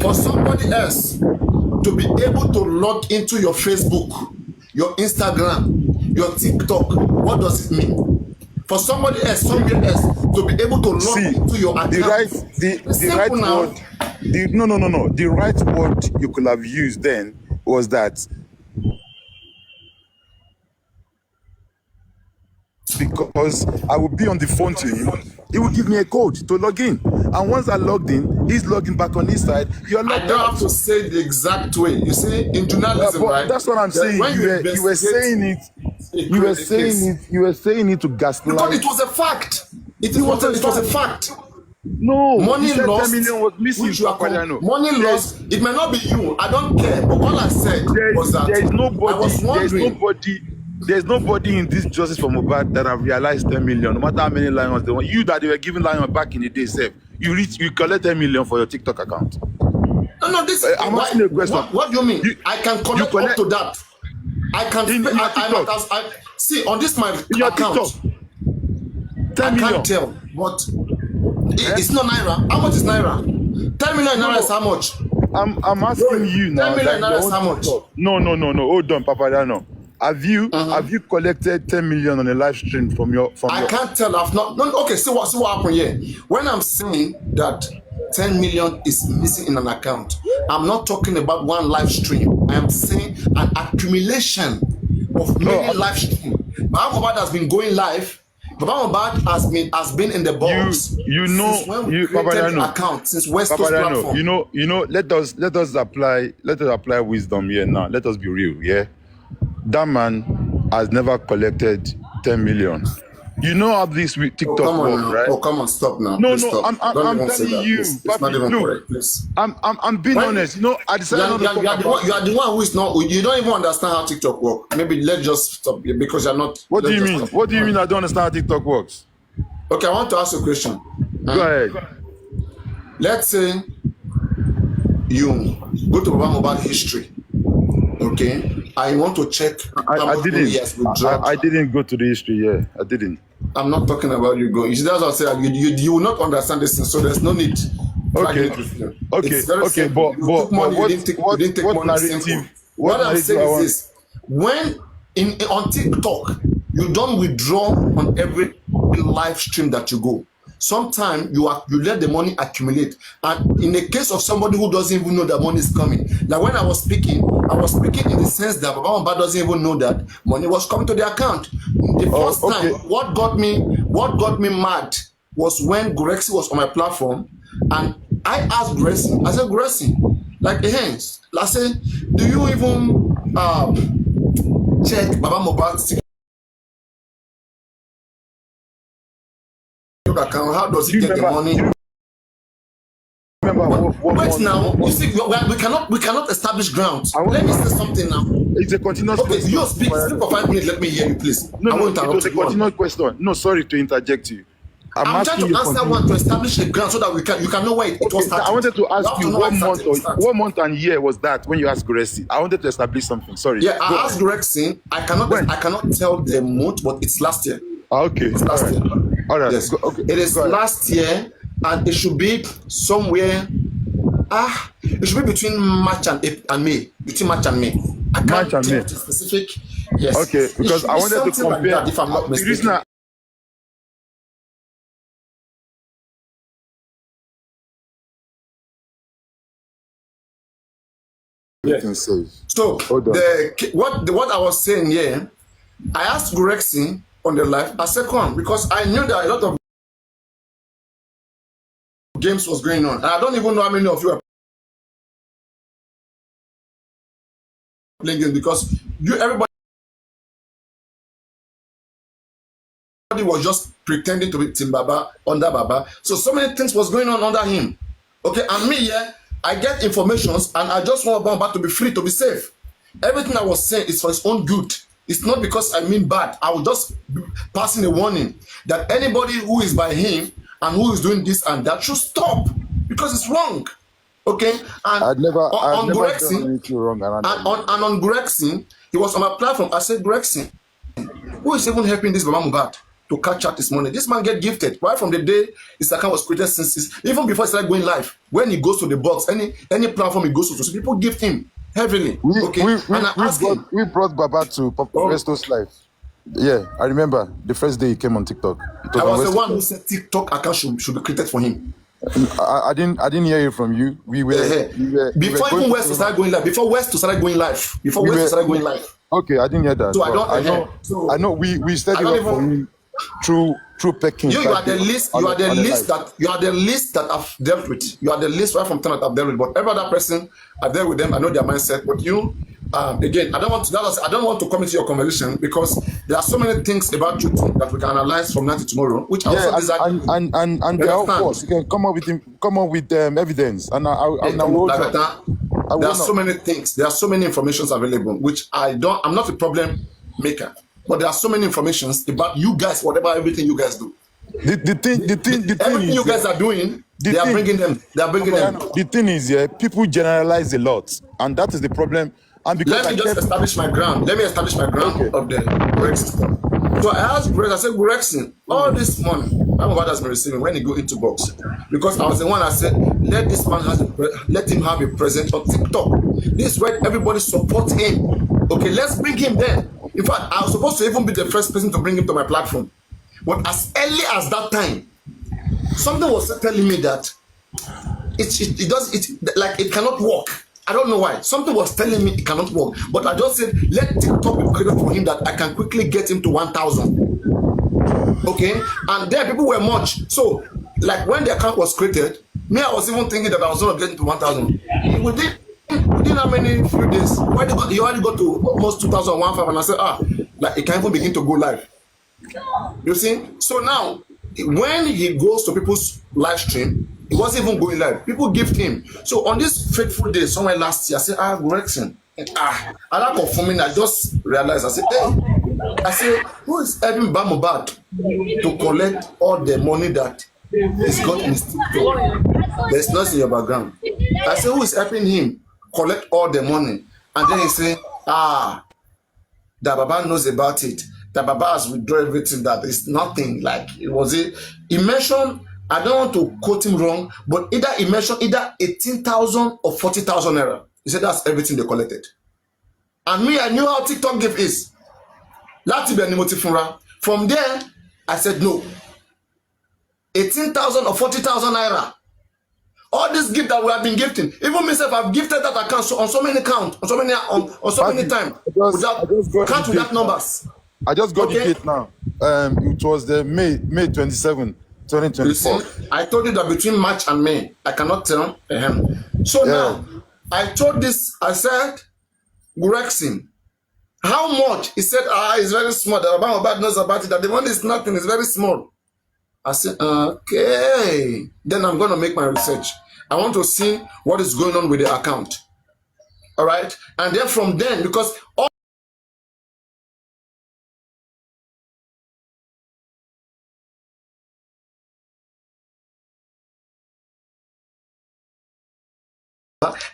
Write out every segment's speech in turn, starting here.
For somebody else to be able to log into your Facebook, your Instagram, your TikTok, what does it mean? For somebody else, somewhere else, to be able to log into your account. The right word. No. The right word you could have used then was that because I would be on the phone to him, he would give me a code to log in. And once I logged in, he's logging back on his side. You're logged I don't have to say the exact way. You see, in journalism, right? That's what I'm saying. You were saying it. You were saying it to gaslight. Because it was a fact. It was a fact. No, money lost. 10 million was missing. Money lost. It may not be you. I don't care. But all I said was that there's nobody in this justice for Mohbad that have realized 10 million. No matter how many lions they want. You that they were giving lion back in the day, save. You collect 10 million for your TikTok account. No. I'm asking a question. What do you mean? I can collect up to that. I can see on this my account. 10 million. I can't tell, but it's not naira. How much is naira? 10 million naira is how much? I'm asking you now. 10 million naira is how much? No. Hold on, Papariano. Have you collected 10 million on a live stream from your? I can't tell. I've not. No, okay. See what happened here. When I'm saying that 10 million is missing in an account, I'm not talking about one live stream. I am saying an accumulation of many live streams. Mohbad has been going live. Mohbad has been in the box. Since when we created the account, since West Coast platform. You know. Let us apply wisdom here now. Let us be real. Yeah. That man has never collected 10 million. You know how this with TikTok works, right? Oh, come on, stop now. No, stop. I'm telling you. It's not even correct, please. I'm being honest. You know, I decided you are the one who is not. You don't even understand how TikTok works. Maybe let's just stop here because you're not. What do you mean? What do you mean? I don't understand how TikTok works. Okay, I want to ask you a question. Go ahead. Let's say you go to Mohbad history. Okay, I want to check. I didn't go to the history. Yeah, I didn't. I'm not talking about you going. You see, that's what I said. You will not understand this thing, so there's no need. Okay. But what narrative? What I'm saying is this: when on TikTok, you don't withdraw on every live stream that you go. Sometimes you let the money accumulate, and in the case of somebody who doesn't even know that money is coming, like when I was speaking in the sense that Mohbad doesn't even know that money was coming to the account. The first time, what got me mad was when Grexy was on my platform, and I asked Grexy, I said, Grexy, like hands, I said, do you even check Mohbad's account? How does he get the money? Wait now, you see, we cannot establish grounds. Let me say something now. It's a continuous question. You speak for 5 minutes. Let me hear you, please. No, it was a continuous question. No, sorry to interject you. I'm trying to answer one to establish a ground so that you can know where it was started. I wanted to ask you what month and year was that when you asked Grexy? I wanted to establish something. Sorry. Yeah, I asked Grexy. I cannot tell the month, but it's last year. Okay. It's last year. All right. Yes. It is last year, and it should be somewhere. It should be between March and May. Between March and May. I can't tell the specific. Yes. Okay, because I wanted to compare. Like that, if I'm not mistaken. Yes. So what I was saying here, I asked Grexy on the live a second because I knew that a lot of games was going on, and I don't even know how many of you are playing games because everybody was just pretending to be Team Baba under Baba. So many things was going on under him. Okay, and me here, I get informations and I just want Mohbad to be free, to be safe. Everything I was saying is for his own good. It's not because I mean bad. I was just passing a warning that anybody who is by him and who is doing this and that should stop because it's wrong. Okay? And I've never done Grexy, anything wrong. And on Grexy, he was on my platform. I said, Grexy, who is even helping this Mohbad? to catch out his money. This man get gifted right from the day his account was created, even before he started going live. When he goes to the box, any platform he goes to, so people gift him heavily. Okay, and I asked him. We brought Baba to Resto's life. Yeah, I remember the first day he came on TikTok. I was the one who said TikTok account should be created for him. I didn't hear it from you. Before even West to start going live. Before West to start going live. Okay, I didn't hear that. So I don't. I know. We studied up for him through pecking. You are the least. You are the least that I've dealt with. You are the least right from time that I've dealt with. But every other person I've dealt with them, I know their mindset. But you, again, I don't want to come into your conversation because there are so many things about you that we can analyze from now to tomorrow. Which I also disagree. And there are, of course, you can come up with evidence. And there are so many things. There are so many informations available, which I'm not a problem maker. But there are so many informations about you guys, everything you guys do. The thing everything you guys are doing, they are bringing them. The thing is, people generalize a lot, and that is the problem. And because Let me establish my ground of the Grex system. So I asked Grex, I said, Grexin, all this money Mohbad has been receiving when he go into box, because I was the one that said, let him have a presence on TikTok. This is where everybody supports him. Okay, let's bring him there. In fact, I was supposed to even be the first person to bring him to my platform. But as early as that time, something was telling me that it cannot work. I don't know why. Something was telling me it cannot work. But I just said, let TikTok be created for him that I can quickly get him to 1,000. Okay? And there people were much. So, like when the account was created, me, I was even thinking that I was going to get him to 1,000. Within how many few days, you already got to almost 2,105, and I said, it can't even begin to go live. You see? So now, when he goes to people's live stream, he wasn't even going live. People gift him. So on this fateful day, somewhere last year, I said, Grexin. I like confirming. I just realized. I said, who is helping Mohbad to collect all the money that he's got in his TikTok? There's nothing in your background. I said, who is helping him collect all the money? And then he said, that Baba knows about it. That Baba has withdrawn everything. That is nothing. Like it was it. He mentioned, I don't want to quote him wrong, but he mentioned either 18,000 or 40,000 naira. He said that's everything they collected. And me, I knew how TikTok gift is. From there, I said no. 18,000 or 40,000 naira. All this gift that we have been gifting, even myself, I've gifted that account on so many times, without numbers. I just got the date now. It was the May 27, 2024. I told you that between March and May, I cannot tell. So now, I told this, I said, Grexin, how much? He said, it's very small. The Mohbad knows about it, that the money is nothing, it's very small. I said, okay. Then I'm going to make my research. I want to see what is going on with the account. All right? And then from then, because all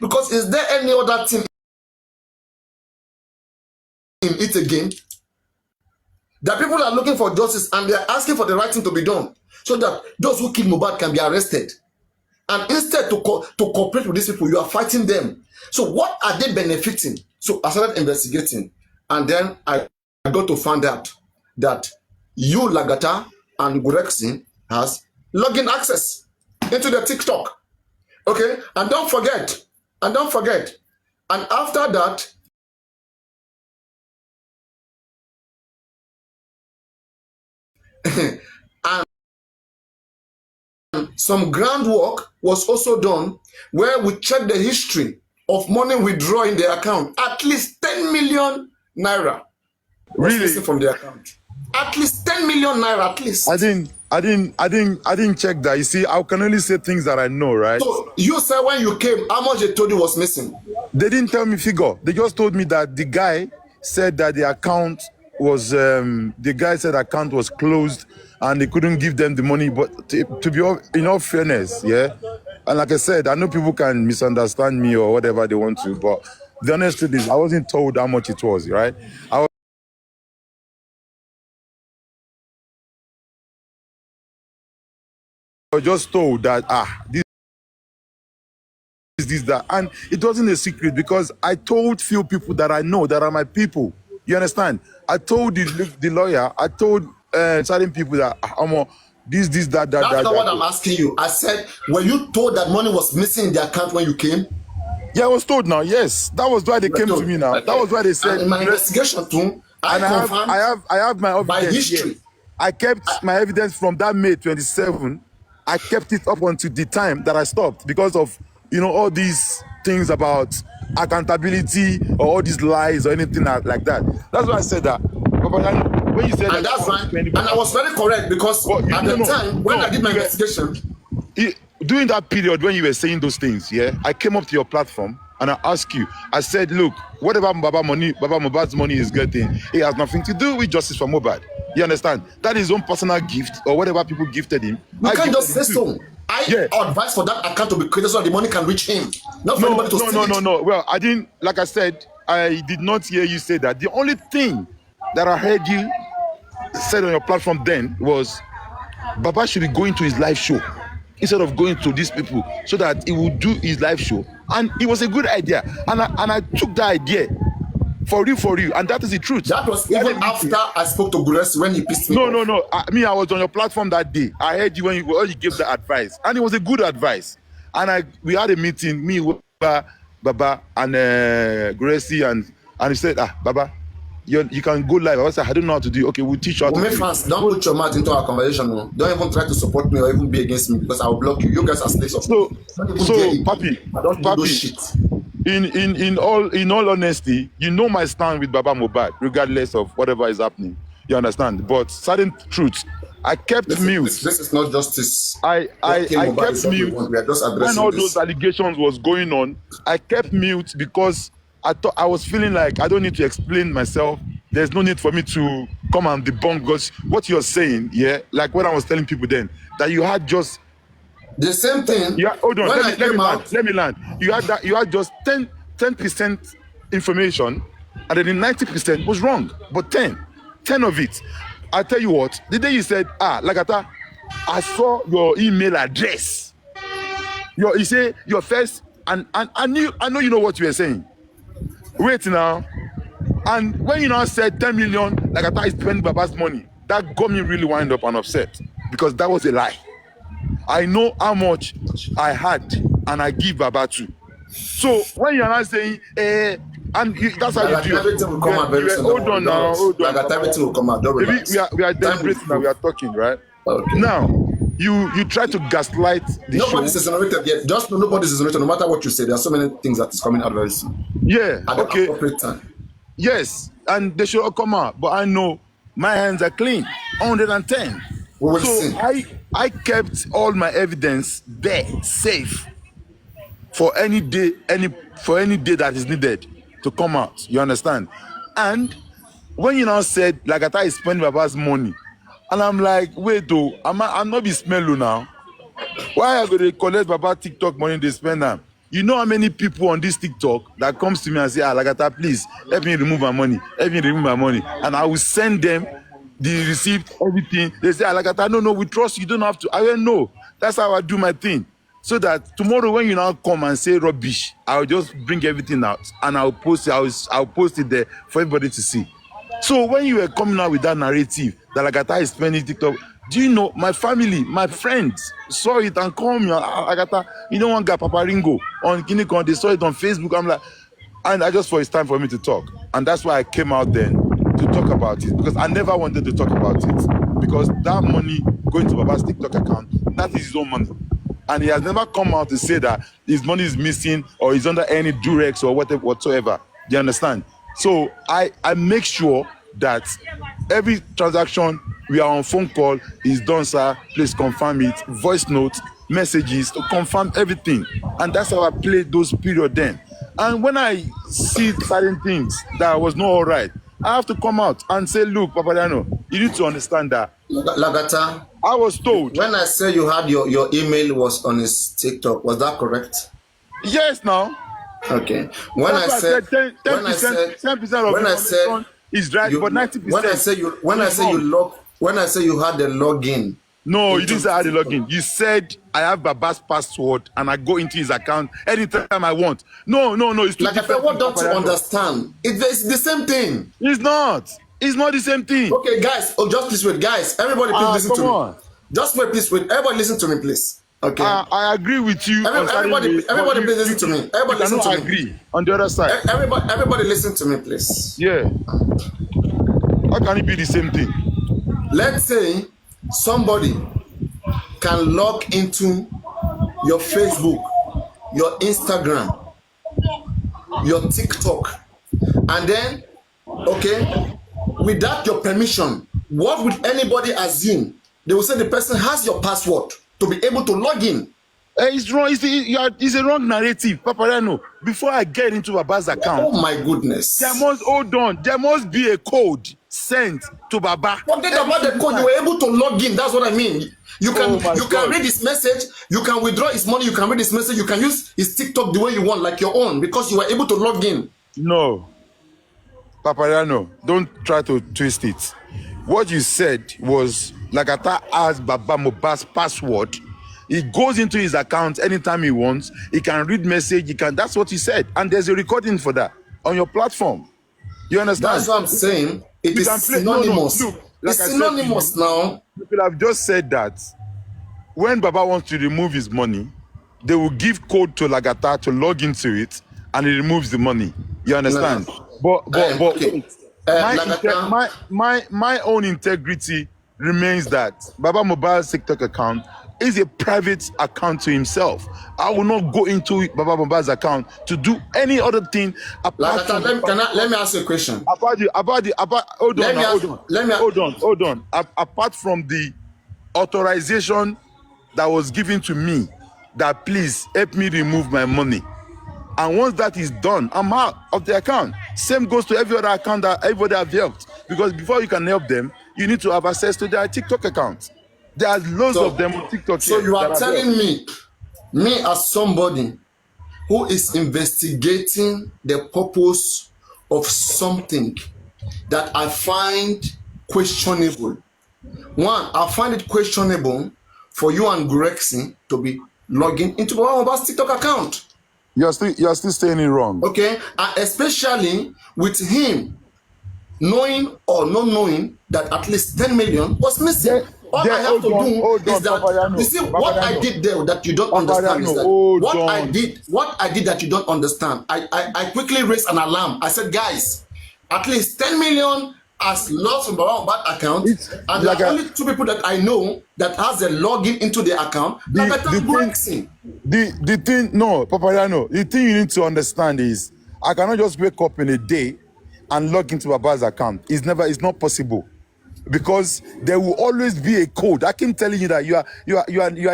because is there any other thing in it again? That people are looking for justice and they are asking for the right thing to be done so that those who killed Mohbad can be arrested. And instead to cooperate with these people, you are fighting them. So what are they benefiting? So I started investigating, and then I got to find out that you, Lagata, and Grexin has login access into the TikTok. Okay? And don't forget, and after that, and some groundwork was also done where we checked the history of money withdraw in the account. At least 10 million naira was missing from the account. At least 10 million naira, at least. I didn't check that. You see, I can only say things that I know, right? So you said when you came, how much they told you was missing? They didn't tell me figure. They just told me that the guy said that the account was account was closed and they couldn't give them the money. But to be in all fairness, and like I said, I know people can misunderstand me or whatever they want to, but the honest truth is I wasn't told how much it was, right? was just told that this, that, and it wasn't a secret because I told few people that I know that are my people. You understand? I told the lawyer, I told certain people that this, that. That's not what I'm asking you. I said, were you told that money was missing in the account when you came? Yeah, I was told now. Yes, that was why they came to me now. Okay. That was why they said. And in my investigation too, I have my evidence by history. Here. I kept my evidence from that May 27. I kept it up until the time that I stopped because of all these things about accountability or all these lies or anything like that. That's why I said that. When you said and that's right, and I was very correct because at the time when I did my investigation. During that period when you were saying those things, I came up to your platform and I asked you, I said, look, whatever Baba Mohbad's money is getting, it has nothing to do with justice for Mohbad. You understand? That is his own personal gift or whatever people gifted him. You can't just say so. I advise for that account to be created so that the money can reach him. Not for anybody to steal it. No. Well, I didn't, like I said, I did not hear you say that. The only thing that I heard you said on your platform then was Baba should be going to his live show instead of going to these people so that he would do his live show. And it was a good idea. And I took that idea for you. And that is the truth. That was even after I spoke to Gures when he pissed me off. No. I was on your platform that day. I heard you when you gave the advice. And it was a good advice. And we had a meeting, me, Baba, and Gracie, and he said, Baba, you can go live. I said, I don't know how to do it. Okay, we'll teach you how to do it. Fans, don't put your mouth into our conversation. No. Don't even try to support me or even be against me because I will block you. You guys are slaves of so Papi, in all honesty, you know my stand with Baba Mohbad, regardless of whatever is happening. You understand? But certain truths, I kept mute. This is not justice. I kept mute we are just addressing when all this. those allegations was going on. I kept mute because I thought I was feeling like I don't need to explain myself. There's no need for me to come and debunk because what you're saying, like what I was telling people then, that you had just the same thing. Yeah, hold on. Let me land. You had just 10% information, and then the 90% was wrong. But 10 of it. I tell you what, the day you said, Lagata, I saw your email address. You say your first, and I know you know what you were saying. Wait now. And when you now said 10 million, Lagata is spending Baba's money, that got me really wind up and upset because that was a lie. I know how much I had and I give Baba to. So when you're not saying, that's how you do it. Everything will come out very soon. Hold on. Everything will come out. Don't relax. We are deliberating now. We are talking, right? Okay. Now, you try to gaslight the show. Nobody's exonerated yet. Just nobody's exonerated. No matter what you say, there are so many things that is coming out very soon. Yeah. At the appropriate time. Yes, and they should all come out. But I know my hands are clean. 110. We will see. I kept all my evidence there, safe, for any day that is needed to come out. You understand? And when you now said Lagata is spending Baba's money, and I'm like, wait though, I'm not be smelling now. Why are they collect Baba TikTok money they spend them? You know how many people on this TikTok that comes to me and say, Lagata, please help me remove my money. And I will send them the receipt, everything. They say, Lagata, no, we trust you. You don't have to. I don't know. That's how I do my thing. So that tomorrow when you now come and say rubbish, I'll just bring everything out and I'll post it. I'll post it there for everybody to see. So when you were coming out with that narrative that Lagata is spending TikTok, do you know my family, my friends saw it and called me, Lagata, you know one guy, Papariano, on Kinikon, they saw it on Facebook. I'm like, and I just thought it's time for me to talk. And that's why I came out then to talk about it, because I never wanted to talk about it. Because that money going to Baba's TikTok account, that is his own money. And he has never come out to say that his money is missing or he's under any durex or whatsoever. Do you understand? So I make sure that every transaction we are on phone call is done, sir. Please confirm it. Voice notes, messages to confirm everything. And that's how I played those period then. And when I see certain things that was not all right, I have to come out and say, look, Papariano, you need to understand that. Lagata, I was told. When I say you had your email was on his TikTok, was that correct? Yes, now. Okay. When I said 10% of the is right, but 90%. When I say you had the login No, you into didn't say I had a TikTok. login. You said I have Baba's password and I go into his account anytime I want. No, it's two Like I said, different what things, don't you Papariano. understand? It's the same thing. It's not. It's not the same thing. Okay, guys, oh, just please wait. Guys, everybody please listen Come to me. on. Just wait, please wait. Everybody listen to me, please. Okay. I agree with you on certain Everybody, ways, everybody but please listen to me. Everybody you listen cannot to me. agree on the other side. Everybody listen to me, please. Yeah. How can it be the same thing? Let's say somebody can log into your Facebook, your Instagram, your TikTok, and then, okay, without your permission, what would anybody assume? They will say the person has your password to be able to log in. It's wrong. It's a wrong narrative, Papariano. Before I get into Baba's account, Oh my goodness. There must be a code sent to Baba. Forget about the code. You were able to log in. That's what I mean. You can God. read his message. You can withdraw his money. You can read his message. You can use his TikTok the way you want, like your own, because you were able to log in. No, Papariano, don't try to twist it. What you said was Lagata has Baba Mohbad's password. He goes into his account anytime he wants. He can read message. That's what he said, and there's a recording for that on your platform. You understand? That's what I'm saying. It is synonymous. No. It's synonymous now. People have just said that when Baba wants to remove his money, they will give code to Lagata to log into it, and he removes the money. You understand? No. But Okay. my own integrity remains that Baba Mohbad's TikTok account is a private account to himself. I will not go into Baba Mohbad's account to do any other thing apart from. Let me ask you a question. Hold on. Apart from the authorization that was given to me, that please help me remove my money. And once that is done, I'm out of the account. Same goes to every other account that everybody have helped. Because before you can help them, you need to have access to their TikTok account. There's loads of them on TikTok. So you are telling me as somebody who is investigating the purpose of something that I find questionable. One, I find it questionable for you and Grexy to be logging into Mohbad's TikTok account. You're still saying it wrong. Okay, and especially with him knowing or not knowing that at least 10 million was missing. All I have to do is that Papariano, you see what I did there that you don't understand is that what I did that you don't understand. I quickly raised an alarm. I said, guys, at least 10 million has lost from Mohbad account, and there are only two people that I know that has a login into the account. The thing, no, Papariano, the thing you need to understand is I cannot just wake up in a day and log into Baba's account. It's not possible, because there will always be a code. I keep telling you that you are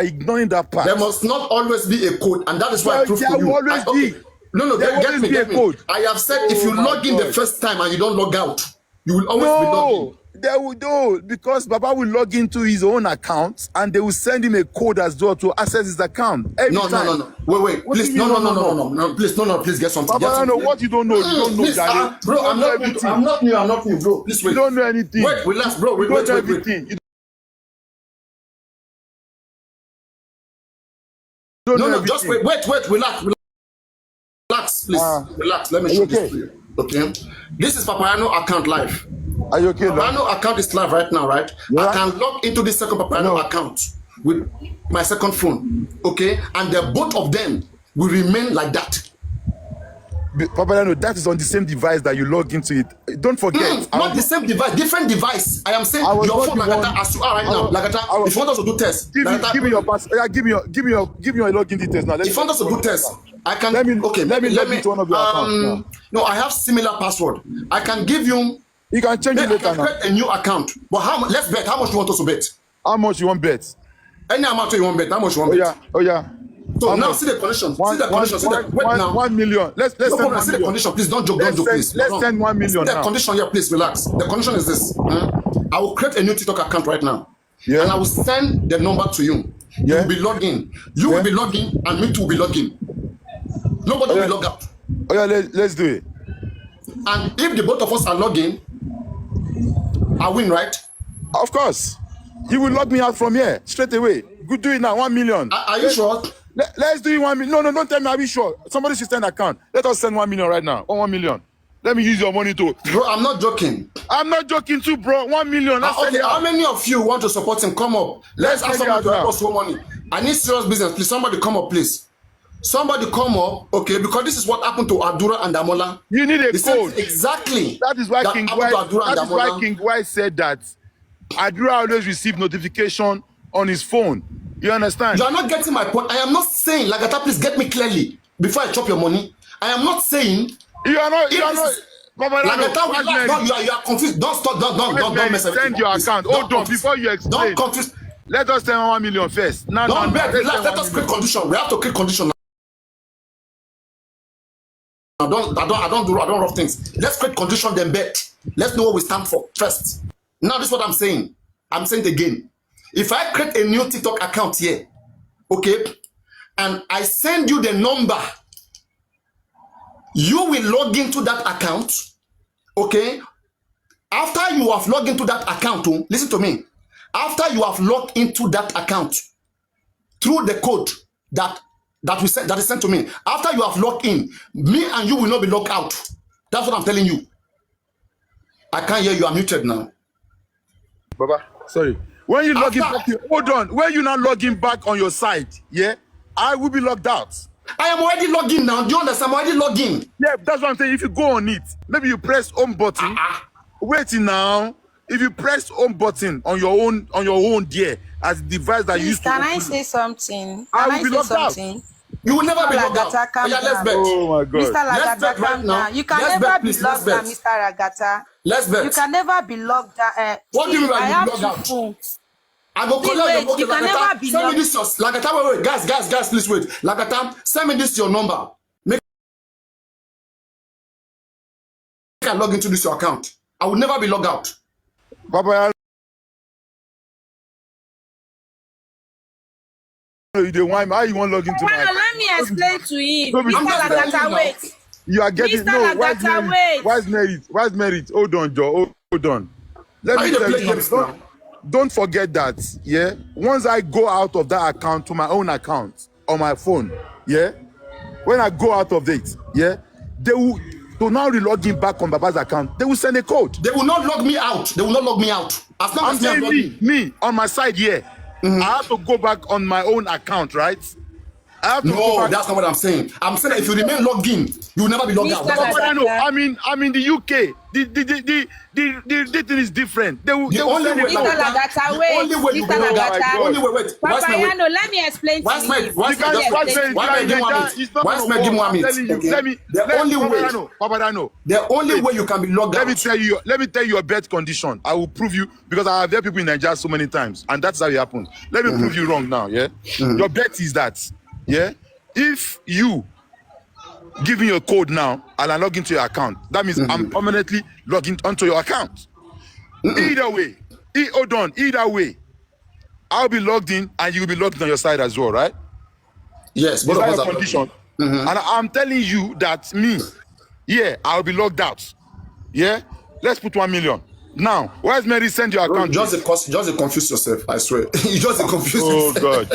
ignoring that part. There must not always be a code, and that is why I proved to you. There will always be. No, get me. Code. I have said if you log in the first time and you don't log out, you will always be logging. They will do, because Baba will log into his own account and they will send him a code as well to access his account. No. Wait. Please, no. Please get something. What you don't know, you don't know, Daddy. Bro, I'm not new, bro. Please wait. You don't know anything. Wait, relax, bro. Wait. No, just wait, relax, please. Relax, let me show this to you. Okay? This is Papariano account live. Are you okay? Papariano account is live right now, right? Yeah. I can log into this second Papariano account with my second phone. Okay? And the both of them will remain like that. Papariano, that is on the same device that you log into it. Don't forget. Not the same device, different device. I am saying your phone, Lagata, as you are right now. Lagata, if you want us to do tests, give me your pass. Give me your login details now. If you want us to do tests, I can. Let me to one of your accounts. No, I have similar password. I can give you. You can change it later now. Create a new account. But let's bet. How much do you want us to bet? How much you want bet? Any amount you want bet. How much you want bet? Oh yeah. So now see the condition. Wait now. 1 million. Let's send 1 million. See the condition. Please don't joke. Please. Let's send 1 million. The condition here, please relax. The condition is this. I will create a new TikTok account right now. Yeah. And I will send the number to you. You will be logging. You will be logging, and me too will be logging. Nobody will log out. Oh yeah, let's do it. And if the both of us are logging, I win, right? Of course. He will log me out from here straight away. Good, do it now. 1 million. Are you sure? Let's do it 1 million. No, don't tell me. Are we sure? Somebody should send an account. Let us send 1 million right now. Or 1 million. Let me use your money too. Bro, I'm not joking. I'm not joking too, bro. 1 million. Okay, how many of you want to support him? Come up. Let's ask somebody to help us with money. I need serious business. Please, somebody come up, please. Somebody come up, okay? Because this is what happened to Adura and Damola. You need a code. Exactly. That is why King White said that Adura always receive notification on his phone. You understand? You are not getting my point. I am not saying, Lagata, please get me clearly before I chop your money. I am not saying. You are not. Lagata, you are confused. Don't stop. Don't mess everything. Send your account. Hold on, before you explain. Don't confuse. Let us send 1 million first. Don't bet. Let us create condition. We have to create condition. I don't do rough things. Let's create condition, then bet. Let's know what we stand for first. Now this is what I'm saying. I'm saying it again. If I create a new TikTok account here, okay, and I send you the number, you will log into that account, okay? After you have logged into that account, listen to me. After you have logged into that account through the code that is sent to me, after you have logged in, me and you will not be logged out. That's what I'm telling you. I can't hear you. I'm muted now. Baba, sorry. When you log in back, hold on. When you not logging back on your site, yeah, I will be logged out. I am already logged in now. Do you understand? I'm already logged in. Yeah, that's what I'm saying. If you go on it, maybe you press home button. Waiting now. If you press home button on your own there as a device that you used to. Can I say something? I will be logged out. You will never be logged out. Yeah, let's bet. Oh my God. Mr. Lagata, calm down. You can never be logged out, Mr. Lagata. Let's bet. You can never be logged out. What do you mean by I have logged out? two phones. I go collect your. You can never be send me this your Lagata. Wait, guys, please wait. Lagata, send me this your number. Make I log into this your account. I will never be logged out. Papariano, you don't want me. How you want to log into my account? Let me explain to him. Mr. Lagata, wait. You are getting Mr. no. Lagata, wait. Why's merit? Hold on, Joe. Hold on. Let me tell you something. Don't forget that, yeah. Once I go out of that account to my own account on my phone, yeah. When I go out of it, yeah, they will now re-logging back on Baba's account. They will send a code. They will not log me out. They will not log me out. As long I'm as saying me on my side here. I have to go back on my own account, right? I have to go back. That's not what I'm saying. I'm saying that if you remain logged in, you will never be logged out. I'm in the UK. The thing is different. They will only send way, it out. Mr. Lagata, wait. only way you Mr. will log out. Lagata. Only way, wait. Papariano, let me explain to you. The only way you can be logged out. Let me tell you a bet condition. I will prove you because I have heard people in Nigeria so many times, and that's how it happens. Let me prove you wrong now. Yeah, your bet is that. Yeah, if you give me your code now and I log into your account, that means I'm permanently logging onto your account. Either way, either way, I'll be logged in and you'll be logged in on your side as well, right? Yes, but that's a condition. And I'm telling you that I'll be logged out. Yeah, let's put 1 million. Now, where's Mary? Send your account. Just confuse yourself, I swear. You just confuse yourself. Oh God.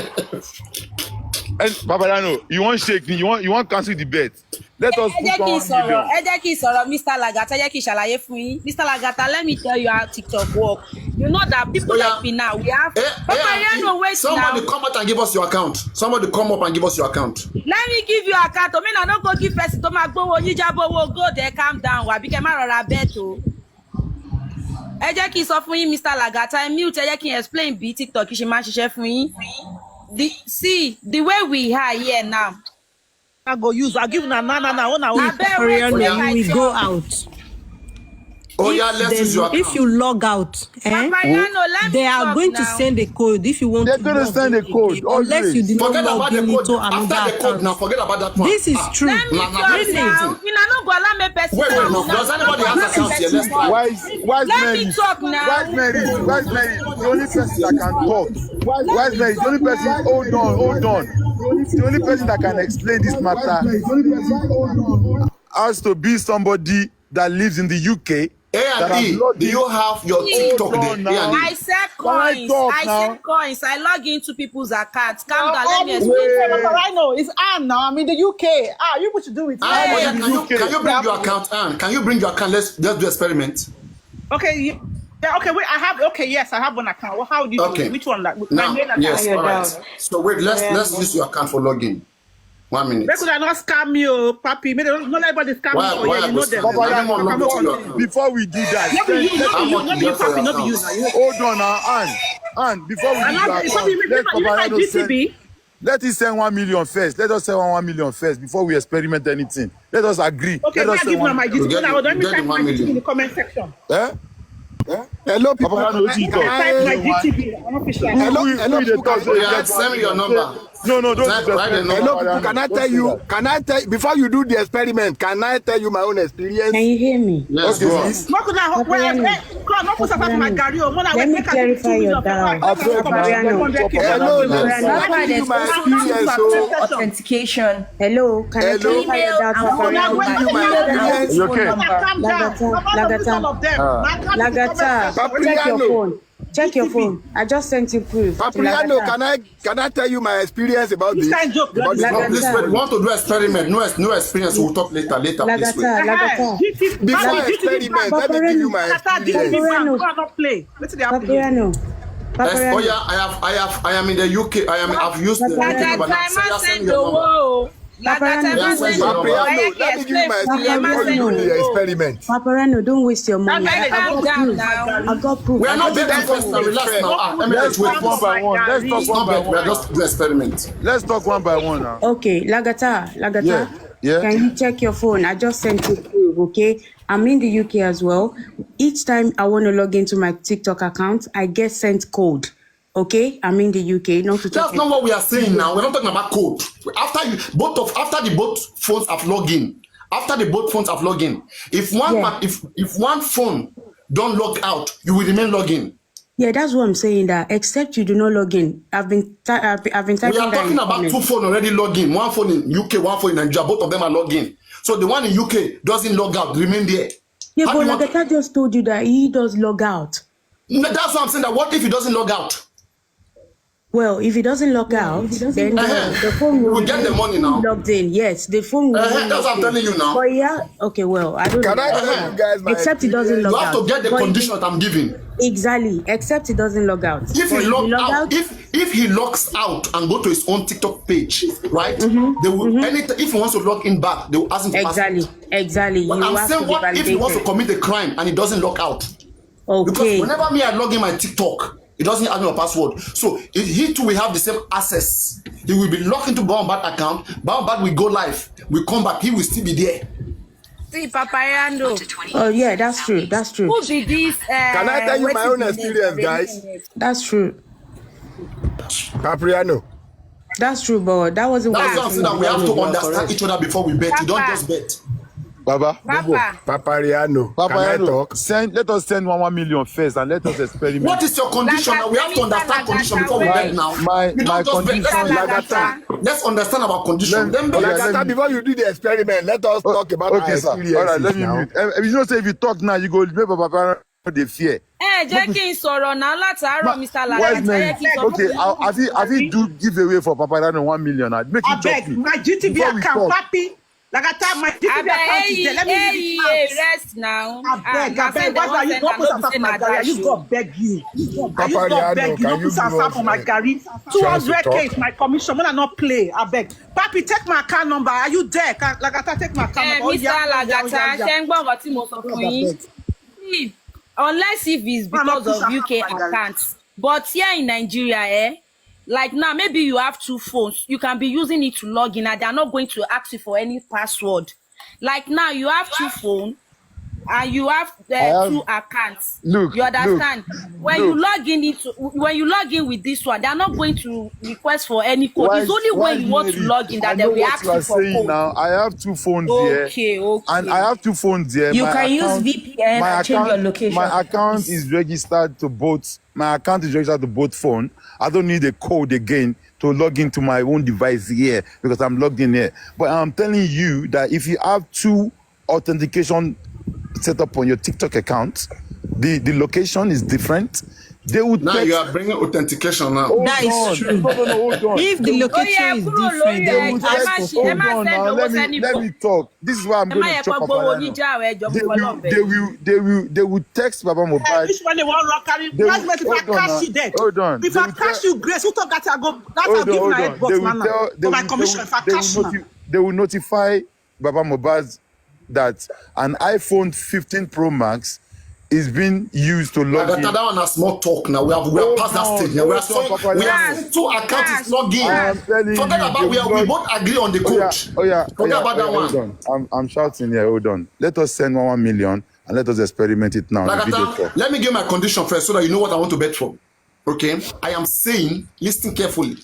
And Papariano, you want shake me? You want cancel the bet? Let us put 1 million. Mr. Lagata, Mr. Lagata, let me tell you how TikTok work. You know that people like me now, we have. Somebody come out and give us your account. Somebody come up and give us your account. Let me give you a account. I mean, I don't go give person to my go there, calm down. Become a bet. Mr. Lagata, mute. Explain B TikTok. The way we are here now. I go use. I give na Papariano, we go out. If you log out, they are going to send a code. If you want, they're going to send a code. Unless you did not log into another account. Now forget about that one. This is true. Wait, does anybody have account here? Let's try. Let me talk now. Why's Mary? The only person that can talk. Why's Mary? The only person. Hold on. The only person that can explain this matter has to be somebody that lives in the UK A and E, do you have your TikTok there? A and E. I said coins. I log into people's accounts. Calm down, let me explain. Papariano, it's Anne now. I'm in the UK. You put to do it. Can you bring your account, Anne? Can you bring your account? Let's do experiment. Okay. Yeah, okay, wait, yes, I have one account. Well, how do you do it? Which one? Like, now, yes, all right. So wait, let's use your account for login. 1 minute. They could not scam you, Papi. Not everybody scam you. You know them. Before we do that, hold on now, Anne. Before we do that, let us send 1 million first. Let us send 1 million first before we experiment anything. Let us agree. Okay, let us give my GTB. Let me type my GTB in the comment section. Hello, people. Hello, send me your number. No, don't. Hello, people. Can I tell you? Before you do the experiment? Can I tell you my own experience? Can you hear me? Yes, go on. Let me clarify your doubt. Hello, authentication. Hello, can I clarify your doubt? Lagata, check your phone. Check your phone. I just sent you proof. Papariano, can I tell you my experience about this? Please, we want to do experiment. No experience. We'll talk later. Lagata. Before experiment, let me give you my experience. Papariano. Oh yeah, I am in the UK. I've used the Papariano, let me give you my experience before you do the experiment. Papariano, don't waste your money. I've got proof. We are not betting first. Relax now. Let's wait one by one. Let's talk one by one. We are just do experiment. Let's talk one by one now. Okay, Lagata. Yeah. Can you check your phone? I just sent you proof, okay? I'm in the UK as well. Each time I want to log into my TikTok account, I get sent code. Okay, I'm in the UK. That's not what we are saying now. We're not talking about code. After the both phones have logged in. If one phone don't log out, you will remain logging. Yeah, that's what I'm saying. That except you do not log in. I've been typing. We are talking about two phones already logging. One phone in UK, one phone in Nigeria. Both of them are logging. So the one in UK doesn't log out. Remain there. Yeah, but Lagata just told you that he does log out. That's what I'm saying. That what if he doesn't log out? Well, if it doesn't log out, then the phone will get the money now. Logged in. Yes, the phone will. That's what I'm telling you now. But yeah, okay, well, I don't know. Can I tell you guys my except it doesn't log out. You have to get the condition that I'm giving. Exactly, except it doesn't log out. If he log out, if he logs out and go to his own TikTok page, right? They will if he wants to log in back, they will ask him to Exactly. But I'm saying, what if he wants to commit a crime and he doesn't log out? Okay. Because whenever I log in my TikTok, it doesn't add me a password. So he too will have the same access. He will be logged into Mohbad account. Mohbad will go live. We come back. He will still be there. See, Papariano. Oh yeah, that's true. Who be this? Can I tell you my own experience, guys? That's true. Papariano. That's true, but that wasn't. That's something that we have to understand each other before we bet. You don't just bet. Papariano. Let us send 1 million first and let us experiment. What is your condition? We have to understand condition before we bet now. My condition, Lagata. Let's understand our condition. Lagata, before you do the experiment, let us talk about our experience. All right, let me mute. You know, say if you talk now, you go make Papariano the fear. Jẹ́ kí n sọ̀rọ̀ náà látàárọ̀ Mr. Lagata. Okay, have you do give away for Papariano 1 million? Make it talk. My GTV account, Papi. Lagata, my GTV account is there. Let me rest now. I beg. Why are you not put us for my Gary? You got beg you. Papariano, you not put us for my Gary. 200K is my commission. When I not play, I beg. Papi, take my account number. Are you there? Lagata, take my account number. Mr. Lagata, ṣé ń gbọ́ nǹkan tí mo sọ fún yín? Unless if it's because of UK accounts. But here in Nigeria, like now, maybe you have two phones. You can be using it to log in and they're not going to ask you for any password. Like now, you have two phones and you have two accounts. You understand? When you log in with this one, they're not going to request for any code. It's only when you want to log in that they will ask you for code. Now, I have two phones here. Okay. And I have two phones here. You can use VPN and change your location. My account is registered to both. My account is registered to both phones. I don't need a code again to log into my own device here because I'm logged in here. But I'm telling you that if you have two authentication set up on your TikTok account. The location is different. They would now text, you are bringing authentication now. That is true. No, hold on. If the location is different, they will ask for Hold on now. Let me talk. This is why I'm going to chop Papariano. They will text Baba Mohbad. Which one they want rock carry? That's what if I cash you dead. Hold on. If I cash you grace, who thought that I go? That's how give my head box, man. For my commission, if I cash you. They will notify Baba Mohbad that an iPhone 15 Pro Max is being used to log in. That one has small talk now. We are past that stage now. We are saying two accounts is logging. Forget about we both agree on the code. Forget about that one. Hold on. I'm shouting here. Hold on. Let us send 1 million and let us experiment it now. Let me give my condition first so that you know what I want to bet for. Okay? I am saying, listen carefully.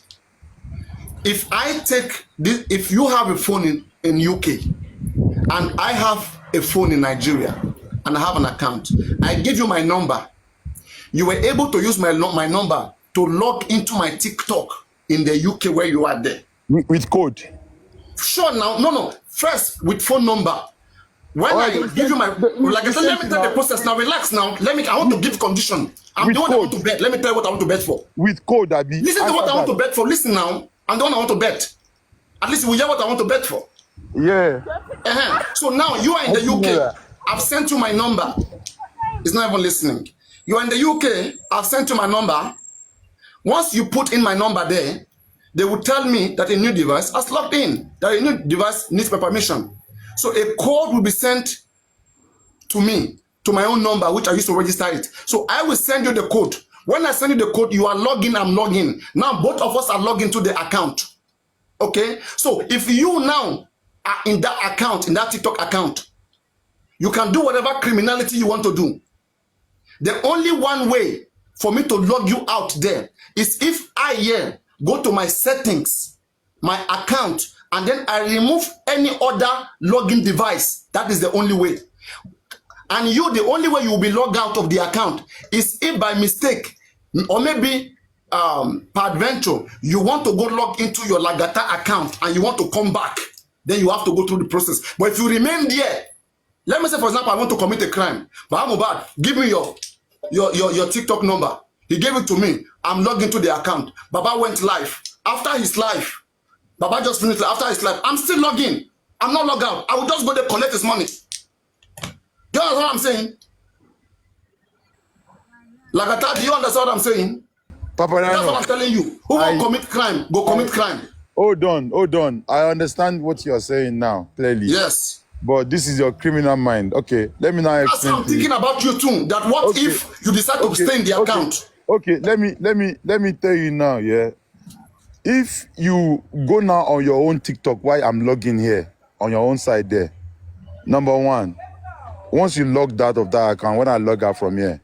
If I take this, if you have a phone in UK and I have a phone in Nigeria, and I have an account, I give you my number. You were able to use my number to log into my TikTok in the UK where you are there. With code? Sure now. No. First, with phone number. When I give you my... Like I said, let me tell the process now. Relax now. I want to give condition. I'm the one I want to bet. Let me tell you what I want to bet for. With code, Abi. Listen to what I want to bet for. Listen now. I'm the one I want to bet. At least we hear what I want to bet for. Yeah. So now you are in the UK. I've sent you my number. It's not even listening. You are in the UK. I've sent you my number. Once you put in my number there, they will tell me that a new device has logged in, that a new device needs my permission. So a code will be sent to me, to my own number, which I used to register it. So I will send you the code. When I send you the code, you are logging, I'm logging. Now both of us are logging to the account. Okay? So if you now are in that account, in that TikTok account, you can do whatever criminality you want to do. The only one way for me to log you out there is if I go to my settings, my account, and then I remove any other login device. That is the only way. And the only way you will be logged out of the account is if by mistake, or maybe peradventure, you want to go log into your Lagata account and you want to come back. Then you have to go through the process. But if you remain there, let me say, for example, I want to commit a crime. But Mohbad, give me your TikTok number. He gave it to me. I'm logged into the account. Baba went live. After his live, Baba just finished. After his live, I'm still logging. I'm not logged out. I will just go there collect his money. Do you understand what I'm saying? Lagata, do you understand what I'm saying? Papariano, that's what I'm telling you. Who will commit crime? Go commit crime. Hold on. I understand what you're saying now, clearly. Yes. But this is your criminal mind. Okay, let me now explain. That's what I'm thinking about you too. That what if you decide to stay in the account? Okay, let me tell you now, yeah. If you go now on your own TikTok while I'm logging here, on your own side there, number one, once you logged out of that account, when I log out from here,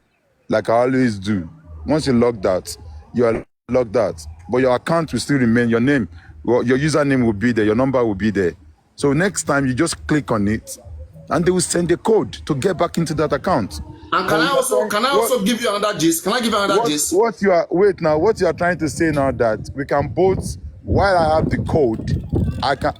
like I always do, once you logged out, you are logged out. But your account will still remain, your name, your username will be there, your number will be there. So next time you just click on it and they will send a code to get back into that account. And can I also give you another gist? Can I give you another gist? What you are trying to say now that we can both, while I have the code,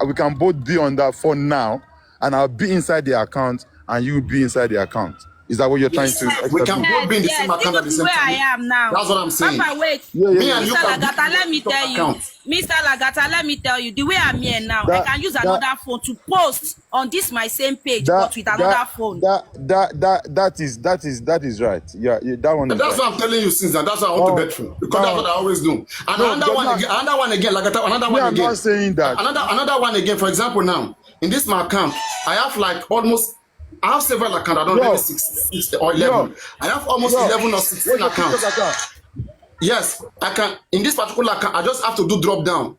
we can both be on that phone now and I'll be inside the account and you will be inside the account. Is that what you're trying to establish? We can both be in the same account at the same time. Where I am now. That's what I'm saying. Papa, wait. Me and you Mr. can Lagata, let me tell you. Mr. Lagata, let me tell you. The way I'm here now, I can use another phone to post on this my same page, but with another phone. That is right. Yeah, that one. That's what I'm telling you since, and that's what I want to bet for. Because that's what I always do. And another one again, Lagata, another one again. I'm not saying that. Another one again. For example, now in this my account, I have like almost. I have several accounts. I don't know, maybe 6 or 11. I have almost 11 or 16 accounts. Yes, I can. In this particular account, I just have to do drop down.